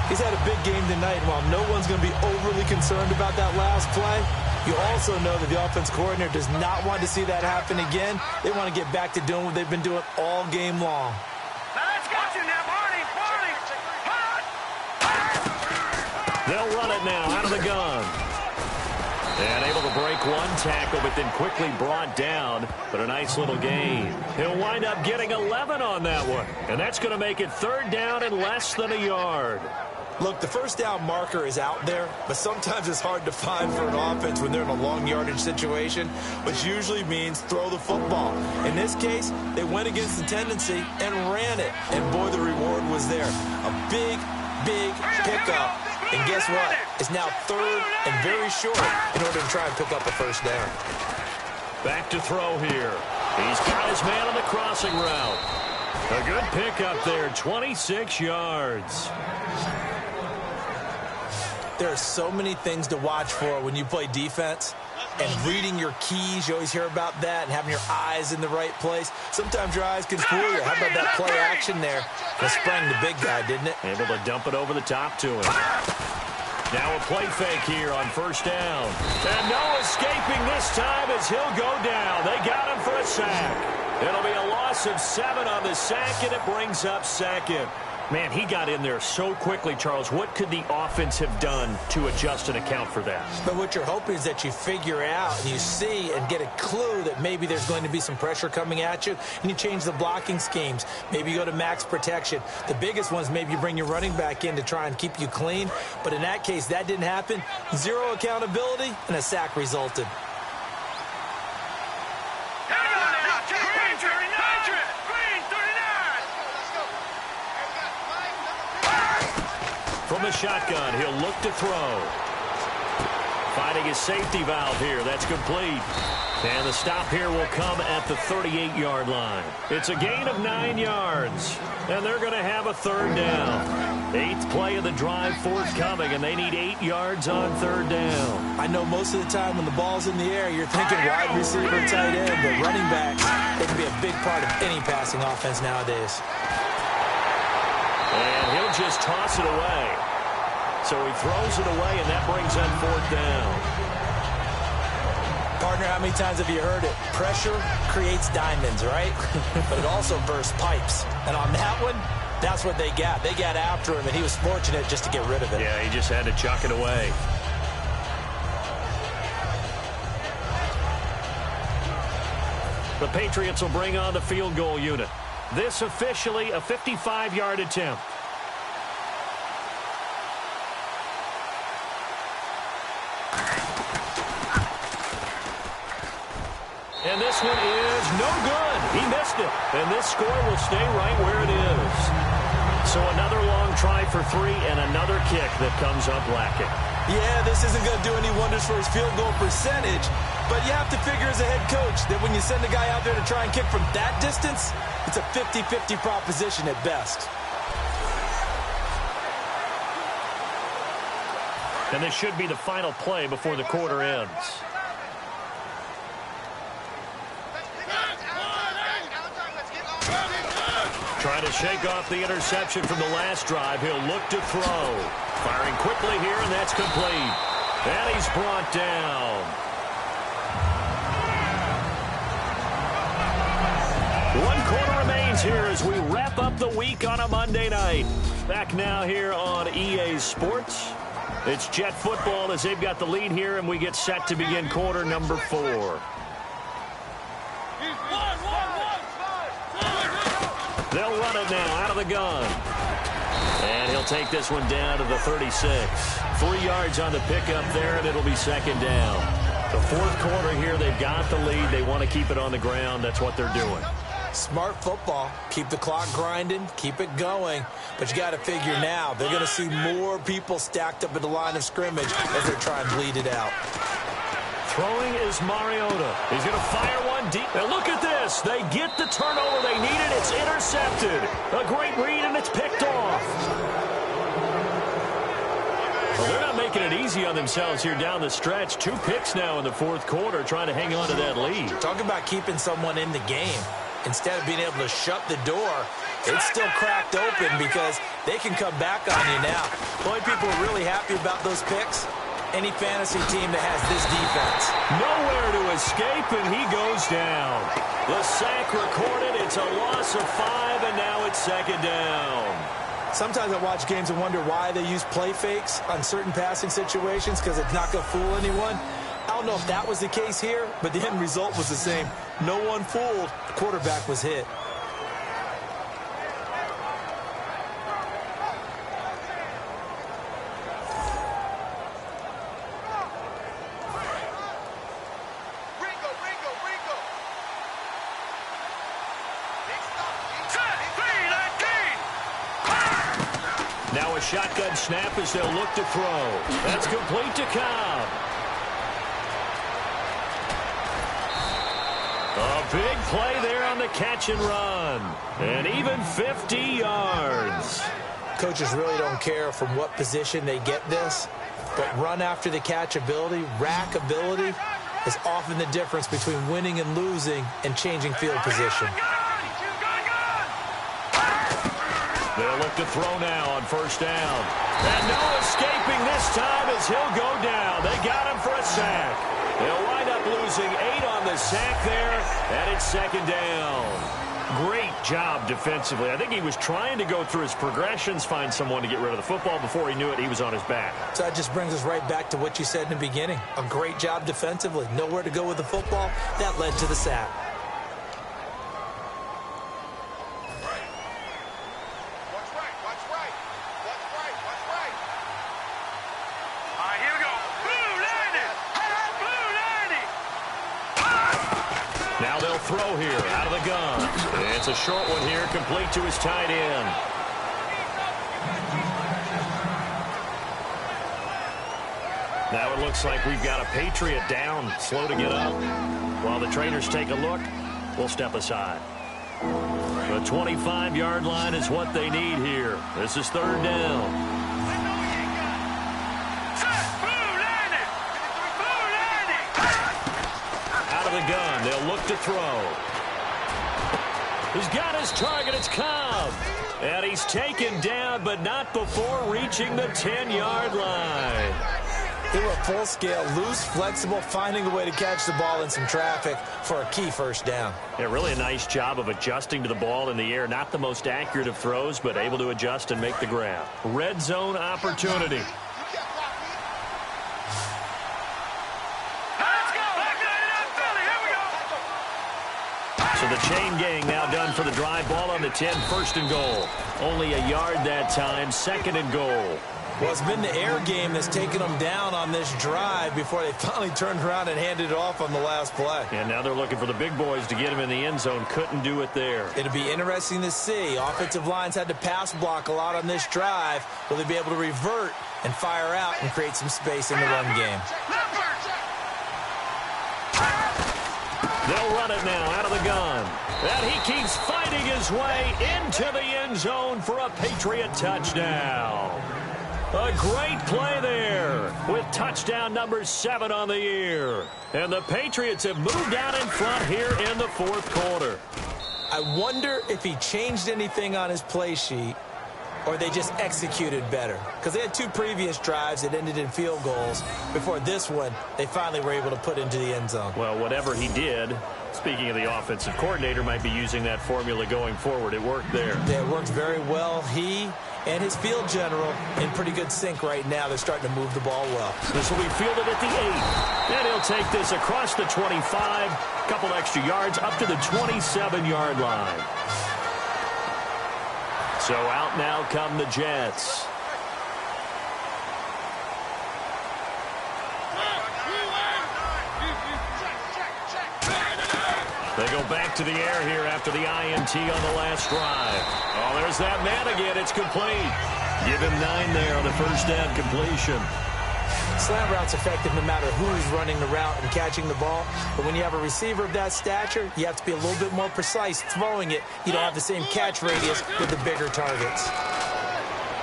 He's had a big game tonight, and while no one's going to be overly concerned about that last play, you also know that the offense coordinator does not want to see that happen again. They want to get back to doing what they've been doing all game long. They'll run it now out of the gun. And able to break one tackle, but then quickly brought down. But a nice little gain. He'll wind up getting 11 on that one. And that's going to make it 3rd down and less than a yard. Look, the first down marker is out there, but sometimes it's hard to find for an offense when they're in a long yardage situation, which usually means throw the football. In this case, they went against the tendency and ran it. And boy, the reward was there. A big pickup. And guess what? It's now 3rd and very short in order to try and pick up a first down. Back to throw here. He's got his man on the crossing route. A good pickup there, 26 yards. There are so many things to watch for when you play defense. And reading your keys, you always hear about that, and having your eyes in the right place. Sometimes your eyes can fool you. How about that play action there? That sprang the big guy, didn't it? Able to dump it over the top to him. Now a play fake here on first down. And no escaping this time as he'll go down. They got him for a sack. It'll be a loss of 7 on the sack, and it brings up second. Man, he got in there so quickly, Charles. What could the offense have done to adjust and account for that? But what you're hoping is that you figure out and you see and get a clue that maybe there's going to be some pressure coming at you, and you change the blocking schemes. Maybe you go to max protection. The biggest ones, maybe you bring your running back in to try and keep you clean. But in that case, that didn't happen. 0 accountability, and a sack resulted. From the shotgun, he'll look to throw. Finding his safety valve here. That's complete. And the stop here will come at the 38-yard line. It's a gain of 9 yards. And they're going to have a 3rd down. 8th play of the drive forthcoming, and they need 8 yards on 3rd down. I know most of the time when the ball's in the air, you're thinking wide receiver, tight end, but running backs, they can be a big part of any passing offense nowadays. And he'll just toss it away. So he throws it away, and that brings on 4th down. Partner, how many times have you heard it? Pressure creates diamonds, right? But it also bursts pipes. And on that one, that's what they got. They got after him, and he was fortunate just to get rid of it. Yeah, he just had to chuck it away. The Patriots will bring on the field goal unit. This officially a 55-yard attempt. And this one is no good. He missed it. And this score will stay right where it is. So another long try for 3 and another kick that comes up lacking. Yeah, this isn't going to do any wonders for his field goal percentage, but you have to figure as a head coach that when you send a guy out there to try and kick from that distance, it's a 50-50 proposition at best. And this should be the final play before the quarter ends. Trying to shake off the interception from the last drive. He'll look to throw. Firing quickly here, and that's complete. And he's brought down. One quarter remains here as we wrap up the week on a Monday night. Back now here on EA Sports. It's Jet football as they've got the lead here, and we get set to begin quarter number 4. They'll run it now out of the gun. And he'll take this one down to the 36. 3 yards on the pickup there, and it'll be 2nd down. The 4th quarter here, they've got the lead. They want to keep it on the ground. That's what they're doing. Smart football. Keep the clock grinding. Keep it going. But you got to figure now, they're going to see more people stacked up at the line of scrimmage as they try and bleed it out. Throwing is Mariota. He's going to fire one deep. And look at this. They get the turnover they needed. It's intercepted. A great read, and it's picked off. Well, they're not making it easy on themselves here down the stretch. 2 picks now in the 4th quarter, trying to hang on to that lead. Talk about keeping someone in the game. Instead of being able to shut the door, it's still cracked open because they can come back on you now. The only people who are really happy about those picks, any fantasy team that has this defense. Nowhere to escape, and he goes down. The sack recorded. It's a loss of 5, and now it's 2nd down. Sometimes I watch games and wonder why they use play fakes on certain passing situations because it's not going to fool anyone. I don't know if that was the case here, but the end result was the same. No one fooled. The quarterback was hit. Now a shotgun snap as they'll look to throw. That's complete to Cobb. A big play there on the catch and run. And even 50 yards. Coaches really don't care from what position they get this, but run after the catch ability, rack ability, is often the difference between winning and losing and changing field position. They'll look to throw now on 1st down. And no escaping this time as he'll go down. They got him for a sack. They'll wind up losing 8 on the sack there, and it's 2nd down. Great job defensively. I think he was trying to go through his progressions, find someone to get rid of the football. Before he knew it, he was on his back. So that just brings us right back to what you said in the beginning. A great job defensively. Nowhere to go with the football. That led to the sack. Throw here out of the gun. It's a short one here, complete to his tight end. Now it looks like we've got a Patriot down, slow to get up. While the trainers take a look, we'll step aside. The The 25-yard line is what they need here. This is third down. Out of the gun, they'll look to throw. He's got his target, it's Cobb. And he's taken down, but not before reaching the 10-yard line. They were full scale, loose, flexible, finding a way to catch the ball in some traffic for a key first down. Yeah, really a nice job of adjusting to the ball in the air. Not the most accurate of throws, but able to adjust and make the grab. Red zone opportunity. So the chain gang now done for the drive. Ball on the 10, first and goal. Only a yard that time, second and goal. Well, it's been the air game that's taken them down on this drive before they finally turned around and handed it off on the last play. And now they're looking for the big boys to get him in the end zone. Couldn't do it there. It'll be interesting to see. Offensive lines had to pass block a lot on this drive. Will they be able to revert and fire out and create some space in the run game? They'll run it now out of the gun. And he keeps fighting his way into the end zone for a Patriot touchdown. A great play there with touchdown number 7 on the year. And the Patriots have moved out in front here in the fourth quarter. I wonder if he changed anything on his play sheet or they just executed better. Because they had 2 previous drives that ended in field goals. Before this one, they finally were able to put into the end zone. Well, whatever he did, speaking of the offensive coordinator, might be using that formula going forward. It worked there. Yeah, it worked very well. He and his field general in pretty good sync right now. They're starting to move the ball well. This will be fielded at the 8. And he'll take this across the 25. Couple extra yards up to the 27-yard line. So out now come the Jets. They go back to the air here after the INT on the last drive. Oh, there's that man again. It's complete. Give him 9 there on the first down completion. Slant route's effective no matter who's running the route and catching the ball. But when you have a receiver of that stature, you have to be a little bit more precise throwing it. You don't have the same catch radius with the bigger targets.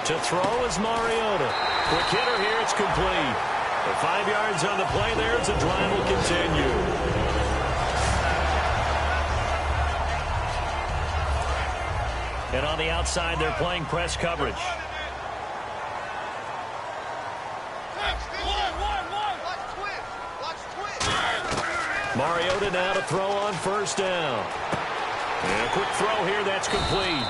To throw is Mariota. Quick hitter here. It's complete. The 5 yards on the play there as the drive will continue. And on the outside, they're playing press coverage. Mariota now to throw on first down. And a quick throw here, that's complete.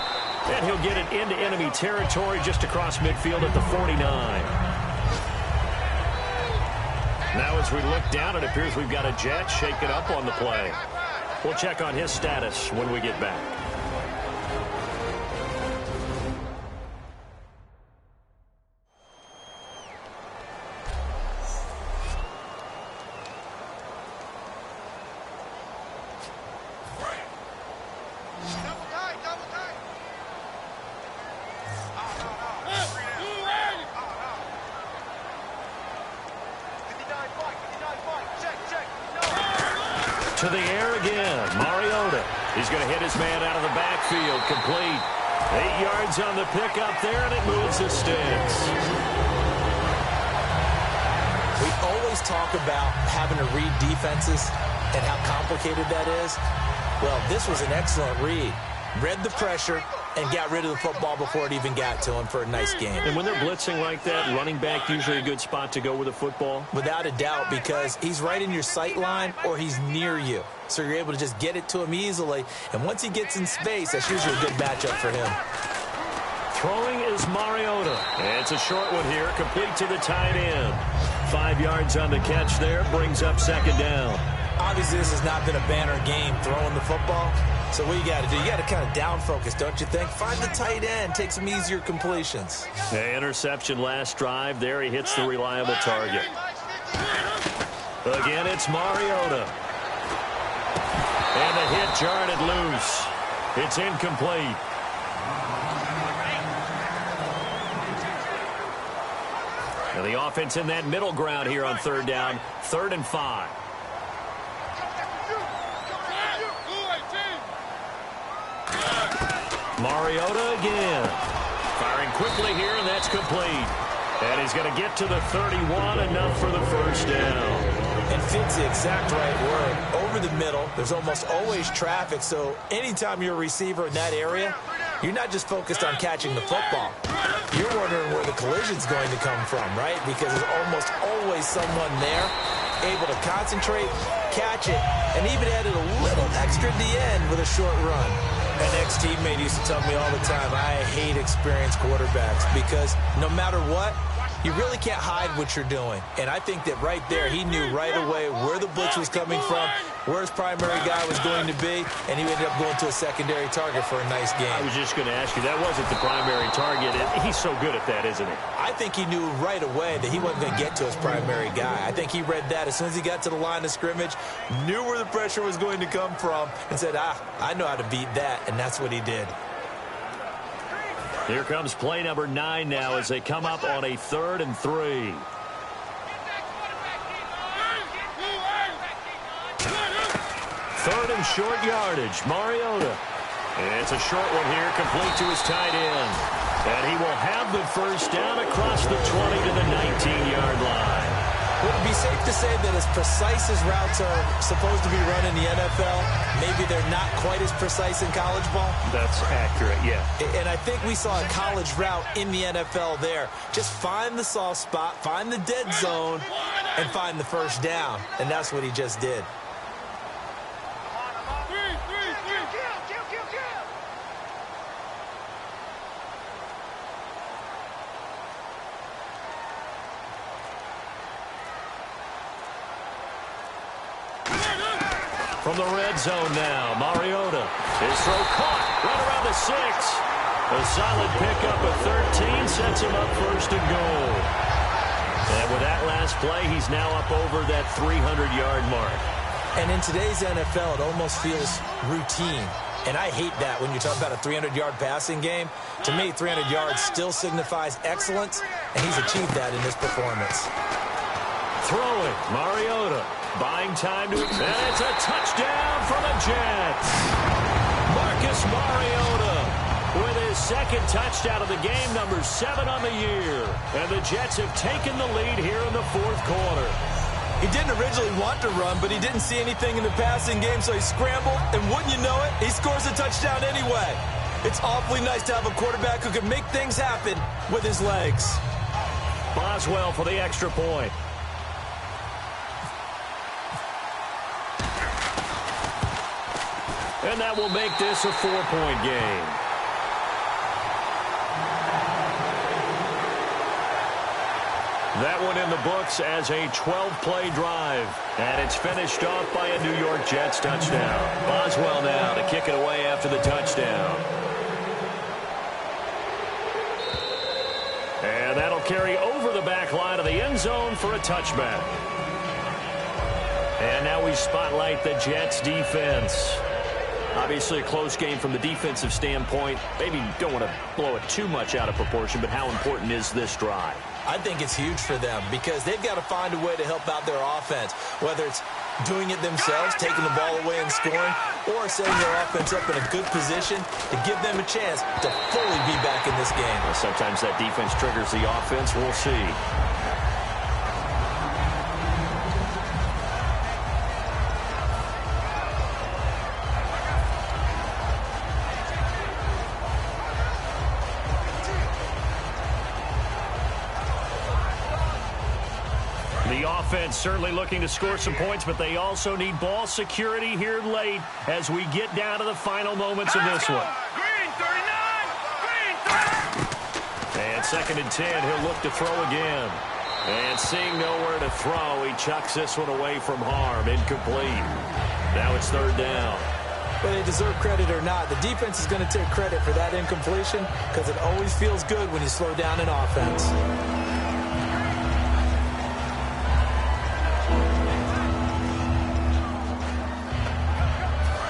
And he'll get it into enemy territory just across midfield at the 49. Now as we look down, it appears we've got a Jet shaken up on the play. We'll check on his status when we get back. To the air again, Mariota. He's going to hit his man out of the backfield, complete. 8 yards on the pickup there, and it moves the sticks. We always talk about having to read defenses and how complicated that is. Well, this was an excellent read. Read the pressure and got rid of the football before it even got to him for a nice game. And when they're blitzing like that, running back usually a good spot to go with the football? Without a doubt, because he's right in your sight line or he's near you. So you're able to just get it to him easily. And once he gets in space, that's usually a good matchup for him. Throwing is Mariota. And it's a short one here, complete to the tight end. 5 yards on the catch there, brings up second down. Obviously, this has not been a banner game throwing the football. So what you got to do, you got to kind of down focus, don't you think? Find the tight end, take some easier completions. The interception last drive. There he hits the reliable target. Again, it's Mariota. And the hit jarred it loose. It's incomplete. And the offense in that middle ground here on third down. 3rd and 5. Mariota again. Firing quickly here, and that's complete. And he's going to get to the 31, enough for the first down. And fits the exact right word. Over the middle, there's almost always traffic, so anytime you're a receiver in that area, you're not just focused on catching the football. You're wondering where the collision's going to come from, right? Because there's almost always someone there able to concentrate, catch it, and even added a little extra at the end with a short run. An ex-teammate used to tell me all the time, I hate experienced quarterbacks because no matter what, you really can't hide what you're doing. And I think that right there, he knew right away where the blitz was coming from, where his primary guy was going to be, and he ended up going to a secondary target for a nice game. I was just going to ask you, that wasn't the primary target. He's so good at that, isn't he? I think he knew right away that he wasn't going to get to his primary guy. I think he read that as soon as he got to the line of scrimmage, knew where the pressure was going to come from, and said, I know how to beat that, and that's what he did. Here comes play number 9 now as they come up on a 3rd and 3. Third and short yardage. Mariota. And it's a short one here, complete to his tight end. And he will have the first down across the 20 to the 19-yard line. Would it be safe to say that as precise as routes are supposed to be run in the NFL, maybe they're not quite as precise in college ball? That's accurate, yeah. And I think we saw a college route in the NFL there. Just find the soft spot, find the dead zone, and find the first down. And that's what he just did. From the red zone now, Mariota. His throw caught right around the 6. A solid pickup of 13 sets him up first and goal. And with that last play, he's now up over that 300-yard mark. And in today's NFL, it almost feels routine. And I hate that when you talk about a 300-yard passing game. To me, 300 yards still signifies excellence, and he's achieved that in this performance. Throwing, Mariota. Buying time to, and it's a touchdown for the Jets. Marcus Mariota with his second touchdown of the game, number 7 on the year. And the Jets have taken the lead here in the 4th quarter. He didn't originally want to run, but he didn't see anything in the passing game, so he scrambled, and wouldn't you know it, he scores a touchdown anyway. It's awfully nice to have a quarterback who can make things happen with his legs. Boswell for the extra point. And that will make this a 4-point game. That one in the books as a 12-play drive. And it's finished off by a New York Jets touchdown. Boswell now to kick it away after the touchdown. And that'll carry over the back line of the end zone for a touchback. And now we spotlight the Jets defense. Obviously a close game from the defensive standpoint. Maybe don't want to blow it too much out of proportion, but how important is this drive? I think it's huge for them because they've got to find a way to help out their offense, whether it's doing it themselves, taking the ball away and scoring, or setting their offense up in a good position to give them a chance to fully be back in this game. Well, sometimes that defense triggers the offense. We'll see. Offense certainly looking to score some points, but they also need ball security here late as we get down to the final moments of this one. Green 39! Green 30! And 2nd and 10, he'll look to throw again. And seeing nowhere to throw, he chucks this one away from harm. Incomplete. Now it's 3rd down. Whether they deserve credit or not, the defense is going to take credit for that incompletion because it always feels good when you slow down an offense.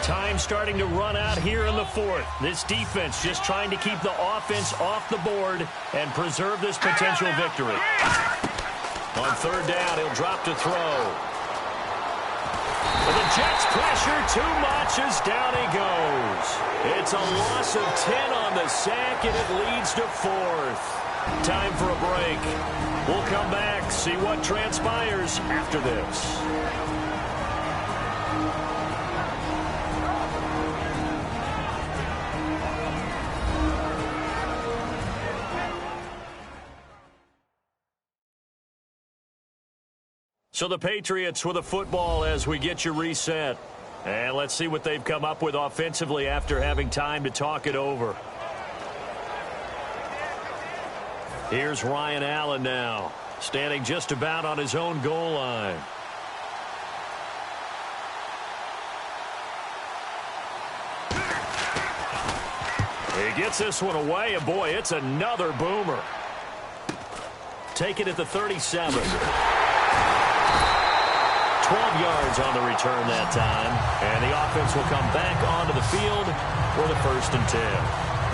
Time starting to run out here in the 4th. This defense just trying to keep the offense off the board and preserve this potential victory. On 3rd down, he'll drop to throw. And the Jets pressure too much as down he goes. It's a loss of 10 on the sack, and it leads to 4th. Time for a break. We'll come back, see what transpires after this. So the Patriots with a football as we get you reset. And let's see what they've come up with offensively after having time to talk it over. Here's Ryan Allen now, standing just about on his own goal line. He gets this one away, and boy, it's another boomer. Take it at the 37. 12 yards on the return that time. And the offense will come back onto the field for the 1st and 10.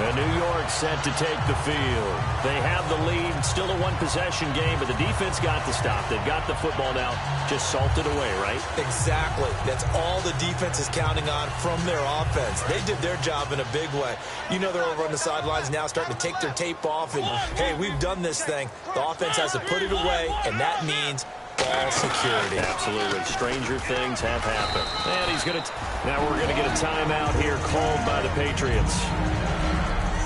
And New York set to take the field. They have the lead. Still a one-possession game, but the defense got the stop. They've got the football now. Just salted away, right? Exactly. That's all the defense is counting on from their offense. They did their job in a big way. You know they're over on the sidelines now starting to take their tape off. And, hey, we've done this thing. The offense has to put it away, and that means ball security. Absolutely. Stranger things have happened. And he's going to... Now we're going to get a timeout here called by the Patriots.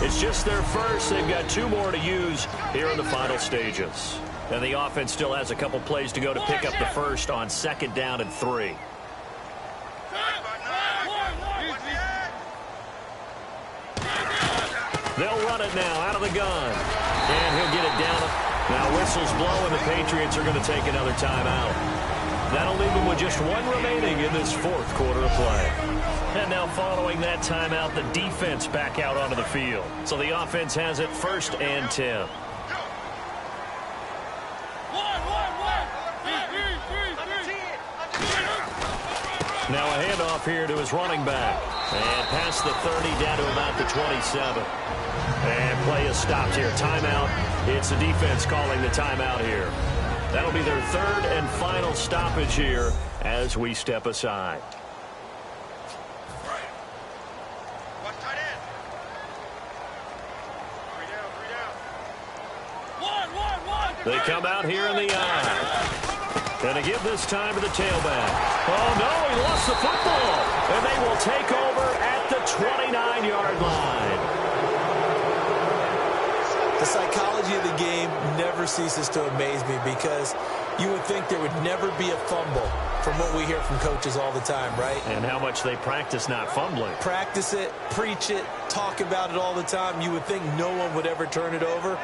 It's just their first. They've got 2 more to use here in the final stages. And the offense still has a couple plays to go to pick up the first on 2nd down and 3. They'll run it now out of the gun. And he'll get it down. Now whistles blow, and the Patriots are going to take another timeout. That'll leave them with just 1 remaining in this 4th quarter of play. And now following that timeout, the defense back out onto the field. So the offense has it 1st and 10. Now a handoff here to his running back. And past the 30 down to about the 27. And play is stopped here. Timeout. It's the defense calling the timeout here. That'll be their 3rd and final stoppage here as we step aside. They come out here in the eye. And they give this time to the tailback. Oh, no, he lost the football. And they will take over at the 29-yard line. The psychology of the game never ceases to amaze me because you would think there would never be a fumble from what we hear from coaches all the time, right? And how much they practice not fumbling. Practice it, preach it, talk about it all the time. You would think no one would ever turn it over.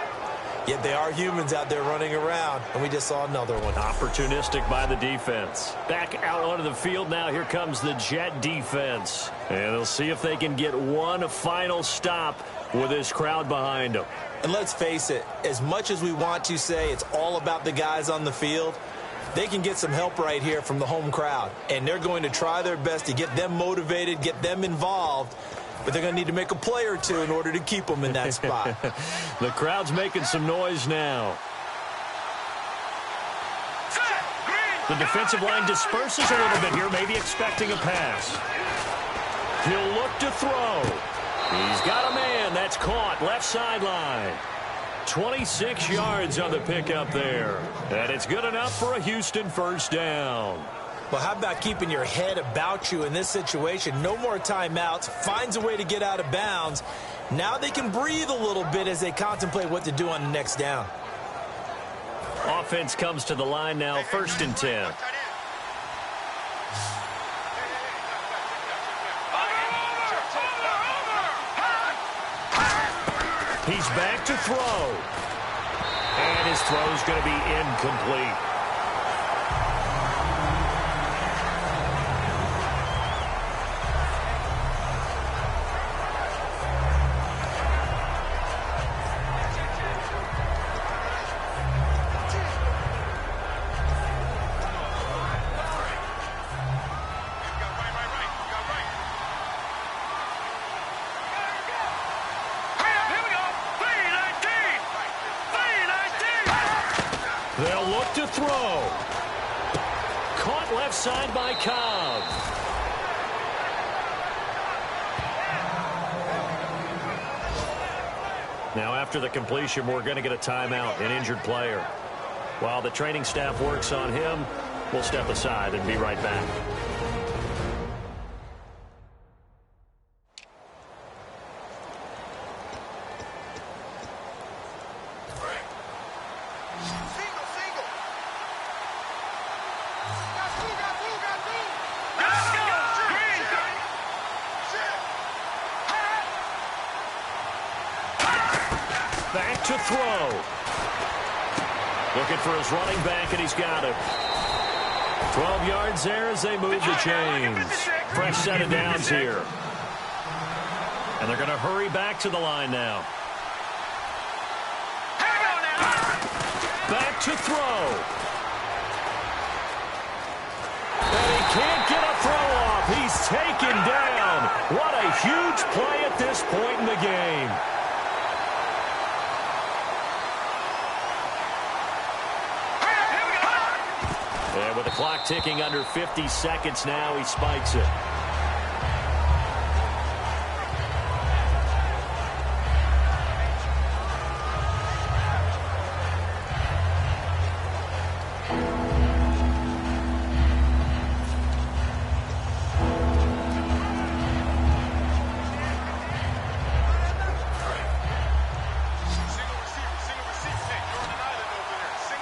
Yet they are humans out there running around, and we just saw another one. Opportunistic by the defense. Back out onto the field now. Here comes the Jet defense. And they'll see if they can get one final stop with this crowd behind them. And let's face it, as much as we want to say it's all about the guys on the field, they can get some help right here from the home crowd. And they're going to try their best to get them motivated, get them involved. But they're going to need to make a play or two in order to keep them in that spot. The crowd's making some noise now. The defensive line disperses a little bit here, maybe expecting a pass. He'll look to throw. He's got a man. That's caught. Left sideline. 26 yards on the pickup there. And it's good enough for a Houston first down. Well, how about keeping your head about you in this situation? No more timeouts. Finds a way to get out of bounds. Now they can breathe a little bit as they contemplate what to do on the next down. Offense comes to the line now, 1st and 10. He's back to throw. And his throw's going to be incomplete. They'll look to throw. Caught left left side by Cobb. Now, after the completion, we're going to get a timeout, an injured player. While the training staff works on him, we'll step aside and be right back. Back to throw. Looking for his running back, and he's got it. 12 yards there as they move the chains. Fresh set of downs here. And they're going to hurry back to the line now. Back to throw. And he can't get a throw off. He's taken down. What a huge play at this point in the game. And with the clock ticking under 50 seconds now, he spikes it.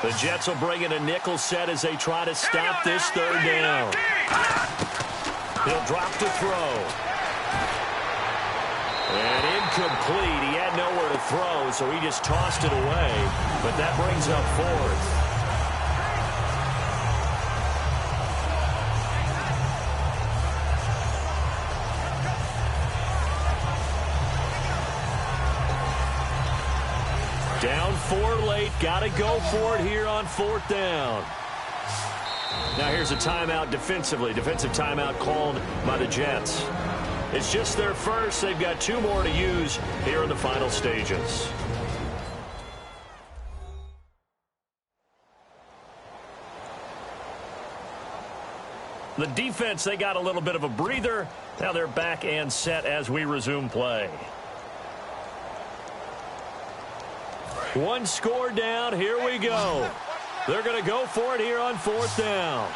The Jets will bring in a nickel set as they try to stop this third down. He'll drop to throw. And incomplete. He had nowhere to throw, so he just tossed it away. But that brings up fourth. Down 4 late. Got to go for it here on fourth down. Now here's a timeout defensively. Defensive timeout called by the Jets. It's just their first. They've got 2 more to use here in the final stages. The defense, they got a little bit of a breather. Now they're back and set as we resume play. 1 score down. Here we go. They're going to go for it here on fourth down.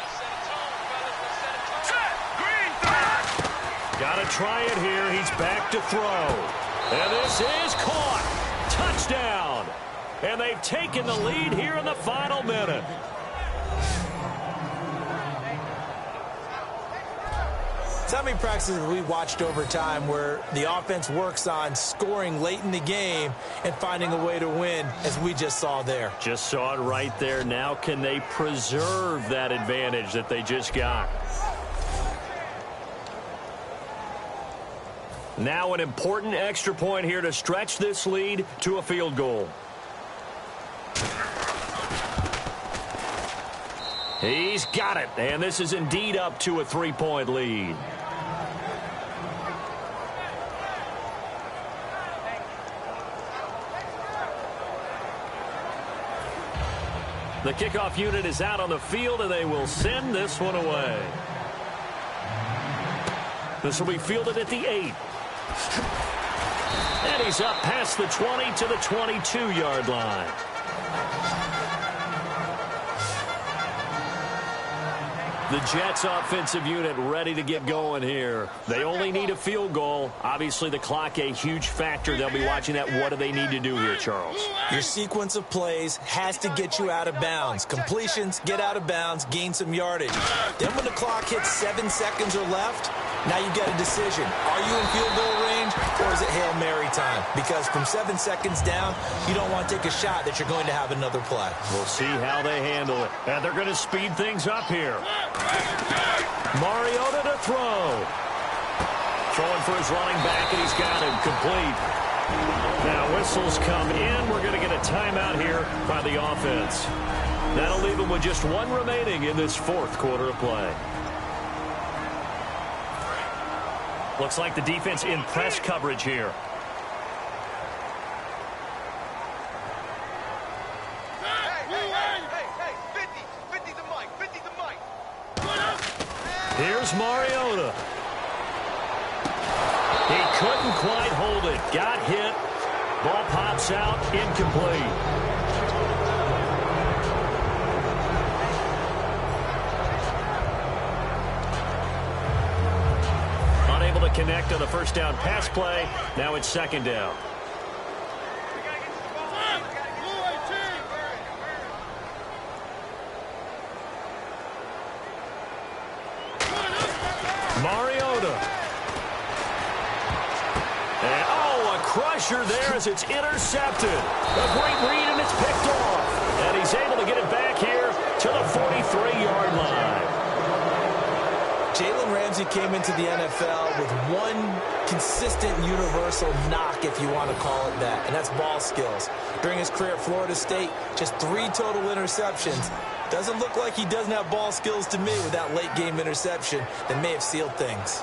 Got to try it here. He's back to throw. And this is caught. Touchdown. And they've taken the lead here in the final minute. So many practices we watched over time where the offense works on scoring late in the game and finding a way to win, as we just saw there. Just saw it right there. Now can they preserve that advantage that they just got? Now an important extra point here to stretch this lead to a field goal. He's got it, and this is indeed up to a 3-point lead. The kickoff unit is out on the field, and they will send this one away. This will be fielded at the 8. And he's up past the 20 to the 22-yard line. The Jets offensive unit ready to get going here. They only need a field goal. Obviously, the clock a huge factor. They'll be watching that. What do they need to do here, Charles? Your sequence of plays has to get you out of bounds. Completions, get out of bounds, gain some yardage. Then when the clock hits 7 seconds or left, now you get a decision. Are you in field goal range, or is it Hail Mary time? Because from 7 seconds down, you don't want to take a shot that you're going to have another play. We'll see how they handle it. And they're going to speed things up here. Mariota to throw. Throwing for his running back, and he's got him complete. Now whistles come in. We're going to get a timeout here by the offense. That'll leave them with just 1 remaining in this 4th quarter of play. Looks like the defense in press coverage here. Hey, 50 the mic, 50 the mic. Here's Mariota. He couldn't quite hold it. Got hit. Ball pops out. Incomplete. Unable to connect on the first down pass play. Now it's second down. Mariota. And, oh, a crusher there as it's intercepted. A great read, and it's picked off. And he's able to get it back here to the 43-yard line. Jalen Ramsey came into the NFL with one consistent universal knock, if you want to call it that, and that's ball skills. During his career at Florida State, just 3 total interceptions. Doesn't look like he doesn't have ball skills to me with that late-game interception that may have sealed things.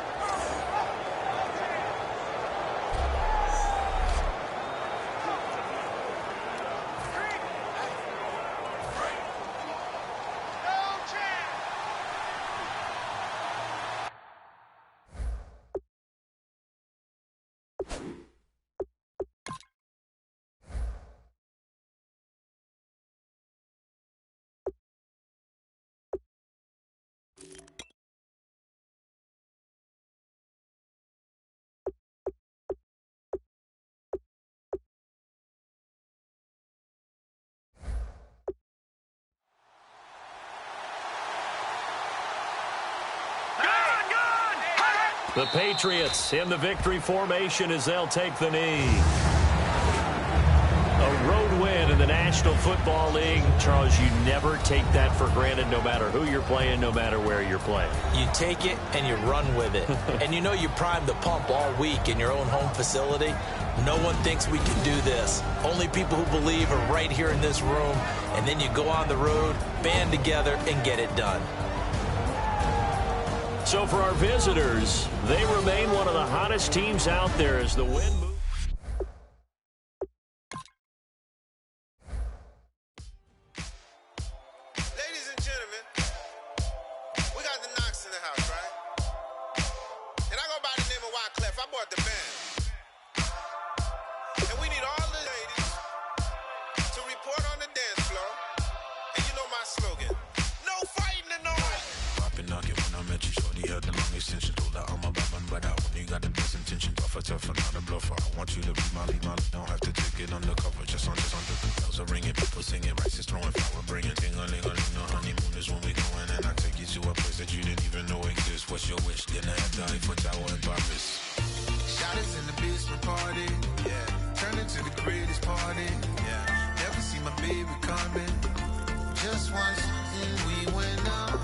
The Patriots in the victory formation as they'll take the knee. A road win in the National Football League. Charles, you never take that for granted no matter who you're playing, no matter where you're playing. You take it and you run with it. And you know you primed the pump all week in your own home facility. No one thinks we can do this. Only people who believe are right here in this room. And then you go on the road, band together, and get it done. So for our visitors, they remain one of the hottest teams out there as the wind moves. Ladies and gentlemen, we got the Knox in the house, right? And I go by the name of Wyclef. I bought the band. And we need all the ladies to report on the dance floor. And you know my slogan, no fighting in no way. Had the long extension, told her I'm a bad man, but I only got the best intention. Tough, not a bluffer. I want you to be my lead, don't have to take it undercover. Just under the bells are ringing, people singing, rice is throwing, flower bringing. Ting-a-ling-a-ling, no honeymoon is when we going, and I take you to a place that you didn't even know exists. What's your wish? Dinner at the Eiffel Tower in Paris. Shot is in the basement party, yeah. Turn into the greatest party, yeah. Never see my baby coming. Just once, and we went out.